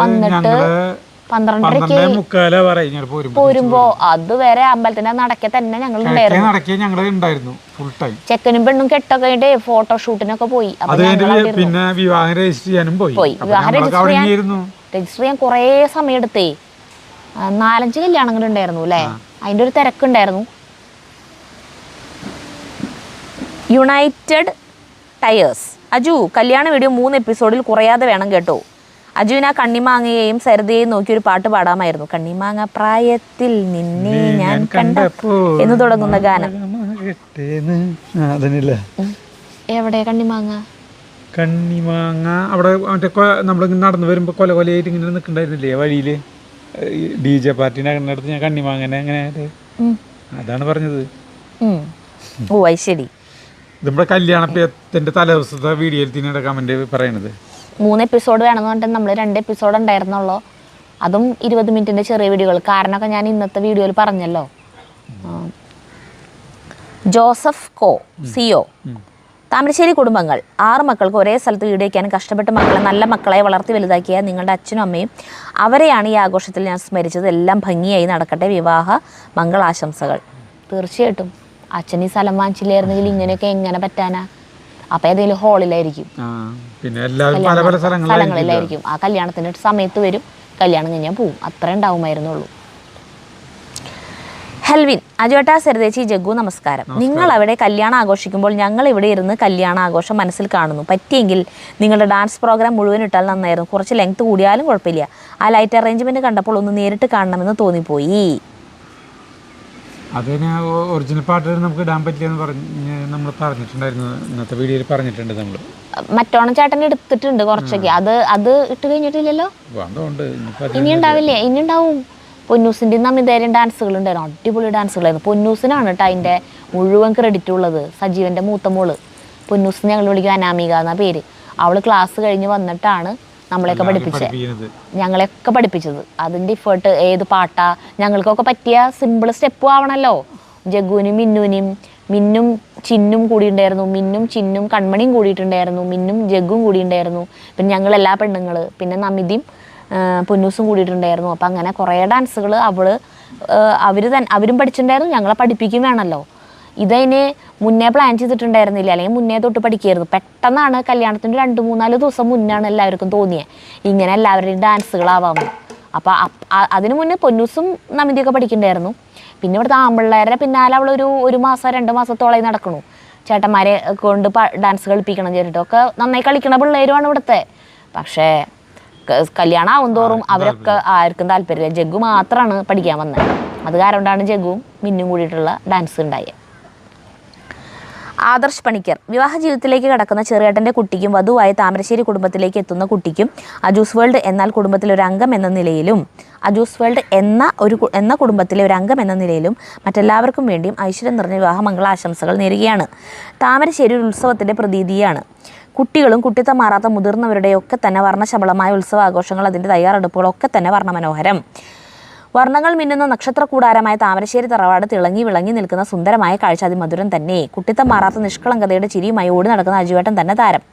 12:30 പോരുമ്പോ അതുവരെ അമ്പലത്തിന്റെ നടക്കെ തന്നെ ഞങ്ങൾ ഉണ്ടായിരുന്നു. ചെക്കനും പെണ്ണും കെട്ടൊക്കെ ആയിട്ട് ഫോട്ടോഷൂട്ടിനൊക്കെ പോയി. പിന്നെ വിവാഹം രജിസ്റ്റർ ചെയ്യാനും പോയി. വിവാഹം രജിസ്റ്റർ ചെയ്യാൻ കുറേ സമയം എടുത്തേ. 4-5 കല്യാണങ്ങൾ ഉണ്ടായിരുന്നു അല്ലേ, അതിന്റെ ഒരു തിരക്കുണ്ടായിരുന്നു. United tyres. അജു, കല്യാണ വീഡിയോ 3 എപ്പിസോഡിൽ കുറയാതെ വേണം കേട്ടോ. അജുവിന് ആ കണ്ണിമാങ്ങയെയും സരിതയെയും നോക്കി ഒരു പാട്ട് പാടാമായിരുന്നു. കണ്ണിമാങ്ങ പ്രായത്തിൽ നിന്നെ ഞാൻ കണ്ടപ്പോ എന്ന് തുടങ്ങുന്ന ഗാനം. എവിടെ കണ്ണിമാങ്ങ? കണ്ണിമാങ്ങ അവിടെ മറ്റേ നമ്മൾ നടന്നു വരുമ്പോ കൊലയായിട്ട് ഇങ്ങനെ നിൽക്കണ്ടായിരുന്നില്ലേ വഴിയില്, DJ പാർട്ടിന്റെ അടുത്ത് ഞാൻ കണ്ണിമാങ്ങനെ അങ്ങനെ, അതാണ് പറഞ്ഞത്. ഓ അത് ശരി. നമ്മുടെ കല്യാണത്തിന്റെ തലേദിവസത്തെ വീഡിയോയിൽ തന്നെ കമന്റ് പറയണത് 3 എപ്പിസോഡ് വേണമെന്ന് പറഞ്ഞിട്ട് നമ്മൾ 2 എപ്പിസോഡ് ഉണ്ടായിരുന്നുള്ളൂ, അതും 20 മിനിറ്റിന്റെ ചെറിയ വീഡിയോകൾ. കാരണമൊക്കെ ഞാൻ ഇന്നത്തെ വീഡിയോയിൽ പറഞ്ഞല്ലോ. ജോസഫ് കോ സിഒ. താമരശ്ശേരി കുടുംബങ്ങൾ 6 മക്കൾക്ക് ഒരേ സ്ഥലത്ത് വീട് വയ്ക്കാനും കഷ്ടപ്പെട്ട് മക്കളെ നല്ല മക്കളെ വളർത്തി വലുതാക്കിയ നിങ്ങളുടെ അച്ഛനും അമ്മയും അവരെയാണ് ഈ ആഘോഷത്തിൽ ഞാൻ സ്മരിച്ചത്. എല്ലാം ഭംഗിയായി നടക്കട്ടെ, വിവാഹ മംഗളാശംസകൾ. തീർച്ചയായിട്ടും അച്ഛൻ ഈ സ്ഥലം വാങ്ങിച്ചില്ലായിരുന്നെങ്കിൽ ഇങ്ങനെയൊക്കെ എങ്ങനെ പറ്റാനാ? അപ്പൊ ഏതെങ്കിലും ഹാളിലായിരിക്കും, സ്ഥലങ്ങളിലായിരിക്കും. ആ കല്യാണത്തിന് സമയത്ത് വരും, കല്യാണം കഴിഞ്ഞാൽ പോവും, അത്ര ഉണ്ടാവുമായിരുന്നുള്ളൂ. ഹെൽവിൻ. അജോട്ട, സരിതേച്ചി, ജഗ്ഗു നമസ്കാരം. നിങ്ങൾ അവിടെ കല്യാണം ആഘോഷിക്കുമ്പോൾ ഞങ്ങൾ ഇവിടെ ഇരുന്ന് കല്യാണ ആഘോഷം മനസ്സിൽ കാണുന്നു. പറ്റിയെങ്കിൽ നിങ്ങളുടെ ഡാൻസ് പ്രോഗ്രാം മുഴുവൻ ഇട്ടാൽ നന്നായിരുന്നു. കുറച്ച് ലെങ്ത് കൂടിയാലും കുഴപ്പമില്ല. ആ ലൈറ്റ് അറേഞ്ച്മെന്റ് കണ്ടപ്പോൾ ഒന്ന് നേരിട്ട് കാണണമെന്ന് തോന്നിപ്പോയി. അതിന് ഒറിജിനൽ പാട്ട് നമുക്ക് ഇടാൻ പറ്റില്ലെന്ന് പറഞ്ഞ് നമ്മൾ പറഞ്ഞിട്ടുണ്ടായിരുന്നു, ഇന്നത്തെ വീഡിയോയിൽ പറഞ്ഞിട്ടുണ്ട്. നമ്മൾ മറ്റോണം ചേട്ടൻ എടുത്തിട്ടുണ്ട് കുറച്ചൊക്കെ, അത് ഇട്ട് കഴിഞ്ഞിട്ടില്ലല്ലോ. ഇനി ഉണ്ടാവില്ലേ? ഇനി ഉണ്ടാവും. പൊന്നൂസിൻ്റെ നമിതേരും ഡാൻസുകൾ ഉണ്ടായിരുന്നു, അടിപൊളി ഡാൻസുകളായിരുന്നു. പൊന്നൂസിനാണ് കേട്ടോ അതിൻ്റെ മുഴുവൻ ക്രെഡിറ്റ് ഉള്ളത്. സജീവൻ്റെ മൂത്ത മോള് പൊന്നൂസ്, ഞങ്ങൾ വിളിക്കും അനാമിക എന്ന പേര്. അവൾ ക്ലാസ് കഴിഞ്ഞ് വന്നിട്ടാണ് നമ്മളെയൊക്കെ പഠിപ്പിച്ചത്. അതിൻ്റെ ഇഫേർട്ട്, ഏത് പാട്ടാ ഞങ്ങൾക്കൊക്കെ പറ്റിയ സിമ്പിൾ സ്റ്റെപ്പും ആവണല്ലോ. ജഗ്ഗുവിനും മിന്നും ചിന്നും കൂടി ഉണ്ടായിരുന്നു, മിന്നും ചിന്നും കൺമണിയും കൂടിയിട്ടുണ്ടായിരുന്നു, മിന്നും ജഗ്ഗും കൂടി ഉണ്ടായിരുന്നു, പിന്നെ ഞങ്ങളെല്ലാ പെണ്ണുങ്ങൾ, പിന്നെ നമിതിയും പൊന്നൂസും കൂടിയിട്ടുണ്ടായിരുന്നു. അപ്പം അങ്ങനെ കുറേ ഡാൻസുകൾ അവരും പഠിച്ചിട്ടുണ്ടായിരുന്നു, ഞങ്ങളെ പഠിപ്പിക്കും വേണമല്ലോ. ഇതതിന് മുന്നേ പ്ലാൻ ചെയ്തിട്ടുണ്ടായിരുന്നില്ല, അല്ലെങ്കിൽ മുന്നേ തൊട്ട് പഠിക്കായിരുന്നു. പെട്ടെന്നാണ് കല്യാണത്തിൻ്റെ 2-3-4 ദിവസം മുന്നാണ് എല്ലാവർക്കും തോന്നിയത് ഇങ്ങനെ എല്ലാവരുടെയും ഡാൻസുകളാവാമെന്ന്. അപ്പോൾ അതിന് മുന്നേ പൊന്നൂസും നമിതിയൊക്കെ പഠിക്കണ്ടായിരുന്നു. പിന്നെ ഇവിടുത്തെ ആമ്പിള്ളേരുടെ പിന്നാലെ അവളൊരു 1 മാസം 2 മാസത്തോളമായി നടക്കണു. ചേട്ടന്മാരെ കൊണ്ട് ഡാൻസ് കളിപ്പിക്കണം ചേട്ടൊക്കെ നന്നായി കളിക്കണ പിള്ളേരുമാണ് ഇവിടുത്തെ. പക്ഷേ കല്യാണം ആവും തോറും അവരൊക്കെ ആർക്കും താല്പര്യമില്ല. ജഗ്ഗു മാത്രമാണ് പഠിക്കാൻ വന്നത്. അത് കാരണം കൊണ്ടാണ് ജഗ്ഗുവും മിന്നും കൂടിയിട്ടുള്ള ഡാൻസ് ഉണ്ടായത്. ആദർശ് പണിക്കർ. വിവാഹ ജീവിതത്തിലേക്ക് കടക്കുന്ന ചെറിയേട്ടൻ്റെ കുട്ടിക്കും വധുവായ താമരശ്ശേരി കുടുംബത്തിലേക്ക് എത്തുന്ന കുട്ടിക്കും അജൂസ് വേൾഡ് എന്നാൽ കുടുംബത്തിലെ ഒരു അംഗം എന്ന നിലയിലും എന്ന കുടുംബത്തിലെ ഒരു അംഗം എന്ന നിലയിലും മറ്റെല്ലാവർക്കും വേണ്ടിയും ഐശ്വര്യം നിറഞ്ഞ വിവാഹ മംഗളാശംസകൾ നേരുകയാണ്. താമരശ്ശേരി ഒരു ഉത്സവത്തിൻ്റെ പ്രതീതിയാണ്. കുട്ടികളും കുട്ടിത്തം മാറാത്ത മുതിർന്നവരുടെയൊക്കെ തന്നെ വർണ്ണശബളമായ ഉത്സവാഘോഷങ്ങൾ, അതിൻ്റെ തയ്യാറെടുപ്പുകളൊക്കെ തന്നെ വർണ്ണമനോഹരം. വർണ്ണങ്ങൾ മിന്നുന്ന നക്ഷത്രക്കൂടാരമായ താമരശ്ശേരി തറവാട് തിളങ്ങി വിളങ്ങി നിൽക്കുന്ന സുന്ദരമായ കാഴ്ച അതിമധുരം തന്നെ. കുട്ടിത്തം മാറാത്ത നിഷ്കളങ്കതയുടെ ചിരിയുമായി ഓടി നടക്കുന്ന അജുവേട്ടൻ തന്നെ താരം.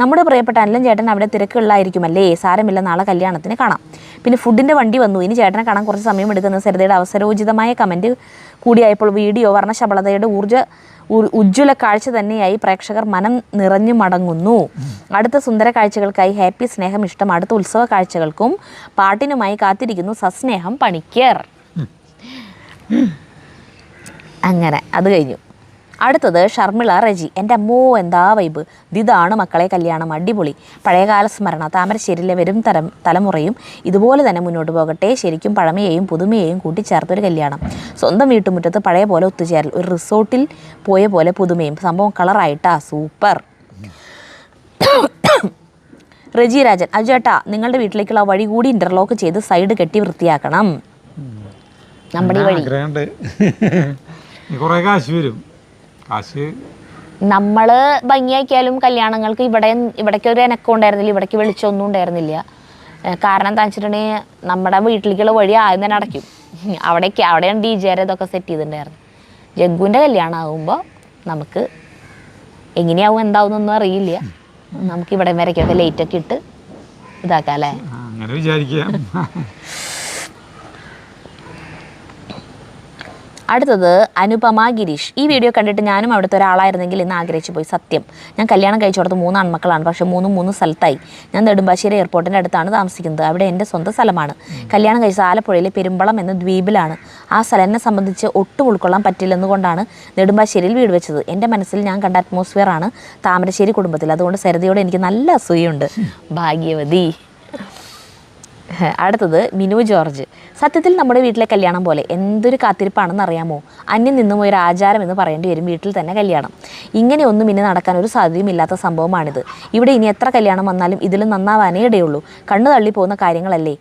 നമ്മുടെ പ്രിയപ്പെട്ട അനിലൻ ചേട്ടൻ അവിടെ തിരക്കുള്ളായിരിക്കുമല്ലേ? സാരമില്ല, നാളെ കല്യാണത്തിന് കാണാം. പിന്നെ ഫുഡിൻ്റെ വണ്ടി വന്നു. ഇനി ചേട്ടനെ കാണാൻ കുറച്ച് സമയം എടുക്കുന്ന സരിതയുടെ അവസരോചിതമായ കമൻറ്റ് കൂടിയായപ്പോൾ വീഡിയോ വർണ്ണശബളതയുടെ ഉജ്ജ്വല കാഴ്ച തന്നെയായി പ്രേക്ഷകർ മനം നിറഞ്ഞു മടങ്ങുന്നു. അടുത്ത സുന്ദര കാഴ്ചകൾക്കായി ഹാപ്പി, സ്നേഹം, ഇഷ്ടം. അടുത്ത ഉത്സവ കാഴ്ചകൾക്കും പാട്ടിനുമായി കാത്തിരിക്കുന്നു സസ്നേഹം പണിക്കർ. അങ്ങനെ അത് കഴിഞ്ഞു. അടുത്തത് ഷർമിള റജി. എൻ്റെ അമ്മോ എന്താ വൈബ്! ഇതാണ് മക്കളെ കല്യാണം, അടിപൊളി. പഴയകാല സ്മരണ. താമരശ്ശേരിയിലെ വരും തലമുറയും ഇതുപോലെ തന്നെ മുന്നോട്ട് പോകട്ടെ. ശരിക്കും പഴമയെയും പുതുമയെയും കൂട്ടിച്ചേർത്തൊരു കല്യാണം. സ്വന്തം വീട്ടുമുറ്റത്ത് പഴയ പോലെ ഒത്തുചേരൽ, ഒരു റിസോർട്ടിൽ പോയ പോലെ പുതുമയും. സംഭവം കളറായിട്ടാ, സൂപ്പർ. റജി രാജൻ. അജേട്ടാ, നിങ്ങളുടെ വീട്ടിലേക്കുള്ള വഴി കൂടി ഇൻ്റർലോക്ക് ചെയ്ത് സൈഡ് കെട്ടി വൃത്തിയാക്കണം. നമ്മുടെ ഈ വഴി കുറേ കാശ് വരും. കാശ് നമ്മൾ ഭംഗിയാക്കിയാലും കല്യാണങ്ങൾക്ക് ഇവിടേക്ക് ഒരു ഇണക്കം ഉണ്ടായിരുന്നില്ല, ഇവിടേക്ക് വെളിച്ചമൊന്നും ഉണ്ടായിരുന്നില്ല. കാരണം എന്താ വെച്ചിട്ടുണ്ടെങ്കിൽ നമ്മുടെ വീട്ടിലേക്കുള്ള വഴി ആദ്യം തന്നെ അടയ്ക്കും. അവിടെയാണ് DJ ഇതൊക്കെ സെറ്റ് ചെയ്തിട്ടുണ്ടായിരുന്നു. ജഗ്ഗുവിൻ്റെ കല്യാണം ആകുമ്പോൾ നമുക്ക് എങ്ങനെയാവും എന്താവുന്നൊന്നും അറിയില്ല. നമുക്ക് ഇവിടെ വരയ്ക്കൊക്കെ ലൈറ്റൊക്കെ ഇട്ട് ഇതാക്കാം അല്ലേ? അങ്ങനെ വിചാരിക്കാം. അടുത്തത് അനുപമ ഗിരീഷ്. ഈ വീഡിയോ കണ്ടിട്ട് ഞാനും അവിടുത്തെ ഒരാളായിരുന്നെങ്കിൽ ഇന്ന് ആഗ്രഹിച്ചു പോയി. സത്യം, ഞാൻ കല്യാണം കഴിച്ചോടത്ത് 3 ആൺമക്കളാണ്. പക്ഷേ 3 സ്ഥലത്തായി. ഞാൻ നെടുമ്പാശ്ശേരി എയർപോർട്ടിൻ്റെ അടുത്താണ് താമസിക്കുന്നത്. അവിടെ എൻ്റെ സ്വന്തം സ്ഥലമാണ്. കല്യാണം കഴിച്ച ആലപ്പുഴയിലെ പെരുമ്പളം എന്ന ദ്വീപിലാണ്. ആ സ്ഥലം എന്നെ സംബന്ധിച്ച് ഒട്ടും ഉൾക്കൊള്ളാൻ പറ്റില്ലെന്നുകൊണ്ടാണ് നെടുമ്പാശ്ശേരിയിൽ വീട് വെച്ചത്. എൻ്റെ മനസ്സിൽ ഞാൻ കണ്ട അറ്റ്മോസ്ഫിയറാണ് താമരശ്ശേരി കുടുംബത്തിൽ. അതുകൊണ്ട് സരിതയോട് എനിക്ക് നല്ല അസൂയുണ്ട്. ഭാഗ്യവതി. അടുത്തത് മിനു ജോർജ്. സത്യത്തിൽ നമ്മുടെ വീട്ടിലെ കല്യാണം പോലെ എന്തൊരു കാത്തിരിപ്പാണെന്ന് അറിയാമോ? അന്യം നിന്നും ഒരു ആചാരം എന്ന് പറയേണ്ടി വരും വീട്ടിൽ തന്നെ കല്യാണം. ഇങ്ങനെയൊന്നും ഇനി നടക്കാൻ ഒരു സാധ്യതയും ഇല്ലാത്ത സംഭവമാണിത്. ഇവിടെ ഇനി എത്ര കല്യാണം വന്നാലും ഇതിലും നന്നാവാനേ ഇടയുള്ളൂ. കണ്ണു തള്ളി പോകുന്ന കാര്യങ്ങളല്ലേ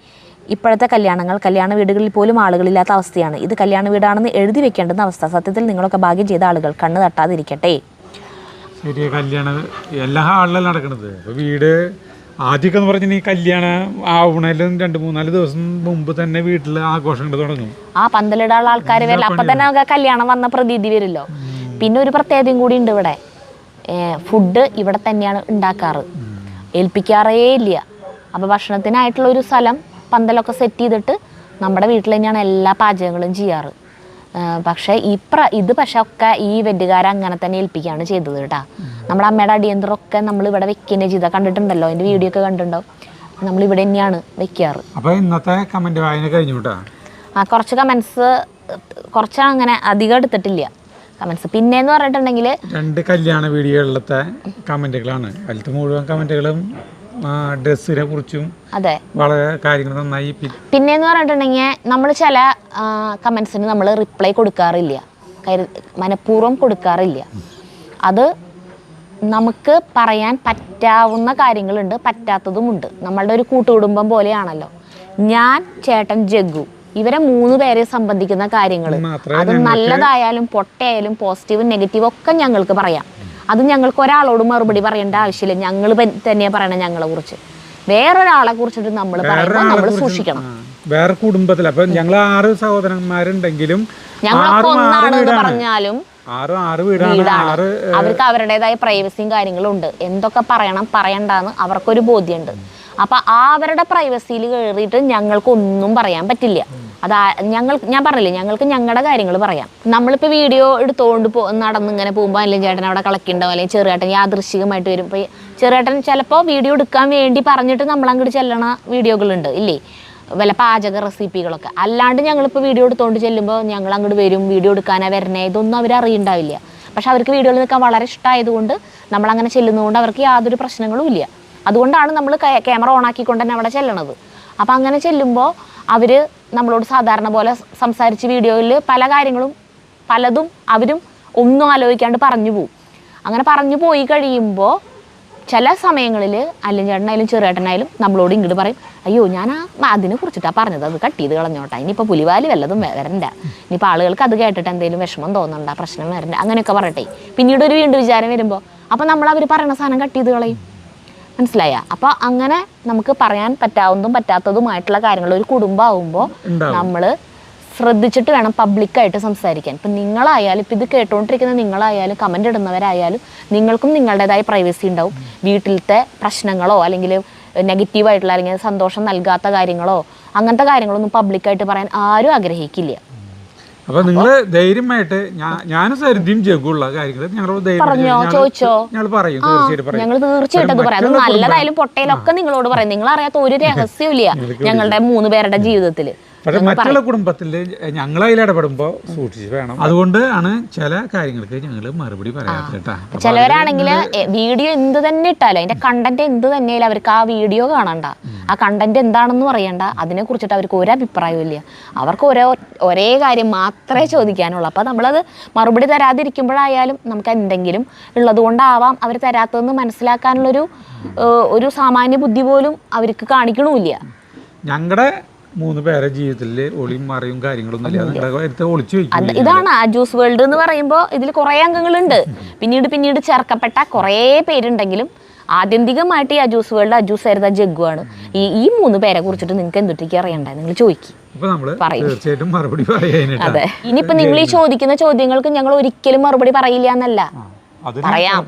ഇപ്പോഴത്തെ കല്യാണങ്ങൾ. കല്യാണ വീടുകളിൽ പോലും ആളുകളില്ലാത്ത അവസ്ഥയാണ്. ഇത് കല്യാണ വീടാണെന്ന് എഴുതി വെക്കേണ്ടുന്ന അവസ്ഥ. സത്യത്തിൽ നിങ്ങളൊക്കെ ഭാഗ്യം ചെയ്ത ആളുകൾ. കണ്ണ് തട്ടാതിരിക്കട്ടെ. ശരി, കല്യാണം എല്ലാ ഹാളിലും നടക്കണത്. വീട് ആദ്യമൊക്കെ എന്ന് പറഞ്ഞാൽ ഈ കല്യാണം ആവണേലും 2-3-4 ദിവസം മുമ്പ് തന്നെ വീട്ടിൽ ആഘോഷങ്ങൾ തുടങ്ങും. ആ പന്തലിടാനുള്ള ആൾക്കാർ വരില്ല. അപ്പം തന്നെ കല്യാണം വന്ന പ്രതീതി വരുമല്ലോ. പിന്നെ ഒരു പ്രത്യേകതയും കൂടി ഉണ്ട് ഇവിടെ. ഫുഡ് ഇവിടെ തന്നെയാണ് ഉണ്ടാക്കാറ്, ഏൽപ്പിക്കാറേ ഇല്ല. അപ്പോൾ ഭക്ഷണത്തിനായിട്ടുള്ള ഒരു സ്ഥലം പന്തലൊക്കെ സെറ്റ് ചെയ്തിട്ട് നമ്മുടെ വീട്ടിൽ തന്നെയാണ് എല്ലാ പാചകങ്ങളും ചെയ്യാറ്. പക്ഷേ ഇത് പക്ഷെ ഒക്കെ ഈ വെഡുകാരെ അങ്ങനെ തന്നെ ഏൽപ്പിക്കുകയാണ് ചെയ്തത് കേട്ടോ. നമ്മുടെ അമ്മയുടെ അടിയന്തരമൊക്കെ നമ്മൾ ഇവിടെ വെക്കുന്നത് ചെയ്താൽ കണ്ടിട്ടുണ്ടല്ലോ, അതിൻ്റെ വീഡിയോ ഒക്കെ കണ്ടിട്ടുണ്ടാവും. നമ്മളിവിടെ തന്നെയാണ് വെക്കാറ്. അപ്പോൾ ഇന്നത്തെ കമൻറ്റ് വായന കഴിഞ്ഞു കേട്ടോ. കുറച്ച് കമൻസ് കുറച്ച് അങ്ങനെ അധികം എടുത്തിട്ടില്ല കമൻസ്. പിന്നെയെന്ന് പറഞ്ഞിട്ടുണ്ടെങ്കിൽ 2 കല്യാണ വീഡിയോകളിലത്തെ കമൻറ്റുകളാണ്. അതിലത്തെ മുഴുവൻ കമൻറ്റുകളും ഡ്രസ്സിനെ കുറിച്ചും അതെ വളരെ കാര്യങ്ങൾ നന്നായി. പിന്നെയെന്ന് പറഞ്ഞിട്ടുണ്ടെങ്കിൽ നമ്മൾ ചില കമൻസിന് നമ്മൾ റിപ്ലൈ കൊടുക്കാറില്ല, മനഃപൂർവ്വം കൊടുക്കാറില്ല. അത് നമുക്ക് പറയാൻ പറ്റാവുന്ന കാര്യങ്ങളുണ്ട്, പറ്റാത്തതുമുണ്ട്. നമ്മളുടെ ഒരു കൂട്ടുകുടുംബം പോലെയാണല്ലോ. ഞാൻ, ചേട്ടൻ ജഗ്ഗു, ഇവരെ 3 പേരെ സംബന്ധിക്കുന്ന കാര്യങ്ങൾ, അത് നല്ലതായാലും പൊട്ടയായാലും പോസിറ്റീവും നെഗറ്റീവും ഒക്കെ ഞങ്ങൾക്ക് പറയാം. അത് ഞങ്ങൾക്ക് ഒരാളോട് മറുപടി പറയേണ്ട ആവശ്യമില്ല. ഞങ്ങൾ തന്നെയാണ് പറയണം ഞങ്ങളെ കുറിച്ച്. വേറൊരാളെ കുറിച്ചിട്ട് നമ്മൾ പറയുമ്പോൾ നമ്മൾ സൂക്ഷിക്കണം. വേറെ കുടുംബത്തിൽ അപ്പൊ ഞങ്ങൾ 6 സഹോദരന്മാരുണ്ടെങ്കിലും ഞങ്ങളൊക്കെ ഒന്നാണെന്ന് പറഞ്ഞാലും 6 വീടാണ്. അവർക്ക് അവരുടേതായ പ്രൈവസിയും കാര്യങ്ങളും ഉണ്ട്. എന്തൊക്കെ പറയണം പറയണ്ടെന്ന് അവർക്കൊരു ബോധ്യമുണ്ട്. അപ്പൊ അവരുടെ പ്രൈവസിയിൽ കയറിയിട്ട് ഞങ്ങൾക്കൊന്നും പറയാൻ പറ്റില്ല. ഞാൻ പറഞ്ഞില്ലേ, ഞങ്ങൾക്ക് ഞങ്ങളുടെ കാര്യങ്ങൾ പറയാം. നമ്മളിപ്പോൾ വീഡിയോ എടുത്തുകൊണ്ട് നടന്നിങ്ങനെ പോകുമ്പോൾ അല്ലെങ്കിൽ ചേട്ടൻ അവിടെ കളിക്കുന്നുണ്ടാവും, അല്ലെങ്കിൽ ചെറുചേട്ടൻ യാദൃശ്ചികമായിട്ട് വരും. ഇപ്പോൾ ചെറുചേട്ടൻ ചിലപ്പോൾ വീഡിയോ എടുക്കാൻ വേണ്ടി പറഞ്ഞിട്ട് നമ്മളങ്ങോട്ട് ചെല്ലണ വീഡിയോകളുണ്ട് ഇല്ലേ, വല്ല പാചക റെസിപ്പികളൊക്കെ. അല്ലാണ്ട് ഞങ്ങളിപ്പോൾ വീഡിയോ എടുത്തുകൊണ്ട് ചെല്ലുമ്പോൾ ഞങ്ങൾ അങ്ങോട്ട് വരും, വീഡിയോ എടുക്കാനാണ് വരണേ, ഇതൊന്നും അവർ അറിയുണ്ടാവില്ല. പക്ഷെ അവർക്ക് വീഡിയോയിൽ നിൽക്കാൻ വളരെ ഇഷ്ടമായതുകൊണ്ട് നമ്മളങ്ങനെ ചെല്ലുന്നതുകൊണ്ട് അവർക്ക് യാതൊരു പ്രശ്നങ്ങളും ഇല്ല. അതുകൊണ്ടാണ് നമ്മൾ ക്യാമറ ഓൺ ആക്കിക്കൊണ്ട് തന്നെ അവിടെ ചെല്ലണത്. അപ്പം അങ്ങനെ ചെല്ലുമ്പോൾ അവർ നമ്മളോട് സാധാരണ പോലെ സംസാരിച്ച് വീഡിയോയിൽ പല കാര്യങ്ങളും പലതും അവരും ഒന്നും ആലോചിക്കാണ്ട് പറഞ്ഞു പോവും. അങ്ങനെ പറഞ്ഞു പോയി കഴിയുമ്പോൾ ചില സമയങ്ങളിൽ അല്ലെങ്കിൽ ചേട്ടനായാലും ചെറുചേട്ടനായാലും നമ്മളോട് ഇങ്ങോട്ട് പറയും, അയ്യോ ഞാൻ അതിനെ കുറിച്ചിട്ടാണ് പറഞ്ഞത്, അത് കട്ട് ചെയ്ത് കളഞ്ഞോട്ടെ, ഇനിയിപ്പോൾ പുലിവാല് വല്ലതും വരണ്ട, ഇനിയിപ്പോൾ ആളുകൾക്ക് അത് കേട്ടിട്ട് എന്തെങ്കിലും വിഷമം തോന്നണ്ട, പ്രശ്നം വരണ്ട, അങ്ങനെയൊക്കെ പറയട്ടെ. പിന്നീട് ഒരു വീണ്ടും വിചാരം വരുമ്പോൾ അപ്പോൾ നമ്മൾ അവർ പറയുന്ന സാധനം കട്ട് ചെയ്ത് കളയും. മനസ്സിലായ? അപ്പോൾ അങ്ങനെ നമുക്ക് പറയാൻ പറ്റാവുന്നതും പറ്റാത്തതുമായിട്ടുള്ള കാര്യങ്ങൾ ഒരു കുടുംബമാകുമ്പോൾ നമ്മൾ ശ്രദ്ധിച്ചിട്ട് വേണം പബ്ലിക്കായിട്ട് സംസാരിക്കാൻ. ഇപ്പം നിങ്ങളായാലും ഇപ്പം ഇത് കേട്ടുകൊണ്ടിരിക്കുന്ന നിങ്ങളായാലും കമൻ്റ് ഇടുന്നവരായാലും നിങ്ങൾക്കും നിങ്ങളുടേതായ പ്രൈവസി ഉണ്ടാവും. വീട്ടിലത്തെ പ്രശ്നങ്ങളോ അല്ലെങ്കിൽ നെഗറ്റീവായിട്ടുള്ള അല്ലെങ്കിൽ സന്തോഷം നൽകാത്ത കാര്യങ്ങളോ അങ്ങനത്തെ കാര്യങ്ങളൊന്നും പബ്ലിക്കായിട്ട് പറയാൻ ആരും ആഗ്രഹിക്കില്ല. അപ്പോൾ നിങ്ങൾ ധൈര്യമായിട്ട് ഞാനും സരിതയും ജഗ്ഗുള്ള കാര്യങ്ങൾ ഞങ്ങളോട് പറഞ്ഞോ, ചോദിച്ചോ, ഞങ്ങൾ പറയും, ഞങ്ങൾ തീർച്ചയായിട്ടും അത് പറയാം. അത് നല്ലതായാലും പൊട്ടയിലൊക്കെ നിങ്ങളോട് പറയാം. നിങ്ങൾ അറിയാത്ത ഒരു രഹസ്യവും ഇല്ല ഞങ്ങളുടെ 3 പേരുടെ ജീവിതത്തിൽ. പക്ഷെ മറ്റുള്ള കുടുംബത്തിൽ ഞങ്ങൾ അതിൽ ഇടപെടുമ്പോൾ സൂക്ഷിച്ച് വേണം. അതുകൊണ്ട് ആണ് ചില കാര്യങ്ങൾക്ക് ഞങ്ങൾ മറുപടി പറയാത്ത. ചിലവരാണെങ്കിൽ വീഡിയോ എന്ത് തന്നെ ഇട്ടാലും അതിന്റെ കണ്ടന്റ് എന്ത് തന്നെയാലും അവർക്ക് ആ വീഡിയോ കാണണ്ട, ആ കണ്ടന്റ് എന്താണെന്ന് പറയണ്ട, അതിനെ കുറിച്ചിട്ട് അവർക്ക് ഒരു അഭിപ്രായവും ഇല്ല. അവർക്ക് ഒരേ കാര്യം മാത്രമേ ചോദിക്കാനുള്ളൂ. അപ്പോൾ നമ്മളത് മറുപടി തരാതിരിക്കുമ്പോഴായാലും നമുക്ക് എന്തെങ്കിലും ഉള്ളത് കൊണ്ടാവാം അവർ തരാത്തതെന്ന് മനസ്സിലാക്കാനുള്ളൊരു സാമാന്യ ബുദ്ധി പോലും അവർക്ക് കാണിക്കണമില്ല. ഞങ്ങളുടെ 3 പേരെ ജീവിതത്തിൽ ഒളിയും മറയും കാര്യങ്ങളൊന്നും ഇല്ല. നിങ്ങളുടെ അടുത്ത് ഒളിച്ചു വയ്ക്കും. ഇതാണ് ആജൂസ് വേൾഡ് എന്ന് പറയുമ്പോൾ ഇതിൽ കുറേ അംഗങ്ങളുണ്ട്. പിന്നീട് ചേർക്കപ്പെട്ട കുറേ പേരുണ്ടെങ്കിലും ആത്യന്തികമായിട്ട് ഈ അജൂസ് വേൾഡ് അജൂസ് സരിത ജഗ്ഗു ആണ്. ഈ 3 പേരെ കുറിച്ചിട്ട് നിങ്ങൾക്ക് എന്തൊക്കെ അറിയണ്ടേ നിങ്ങൾ ചോദിക്കും. തീർച്ചയായിട്ടും മറുപടി പറയാനായിട്ട്. അതെ, ഇനിയിപ്പോ നിങ്ങൾ ഈ ചോദിക്കുന്ന ചോദ്യങ്ങൾക്ക് ഞങ്ങൾ ഒരിക്കലും മറുപടി പറയില്ല എന്നല്ല, പറയാം.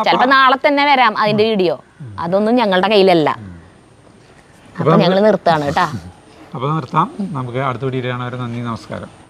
ചിലപ്പോ നാളെ തന്നെ വരാം അതിന്റെ വീഡിയോ. അതൊന്നും ഞങ്ങളുടെ കയ്യിലല്ല. അപ്പൊ ഞങ്ങൾ നിർത്താണ് കേട്ടാ. അപ്പൊ നിർത്താം. നമുക്ക് അടുത്ത വീഡിയോ കാണാൻ. നന്ദി, നമസ്കാരം.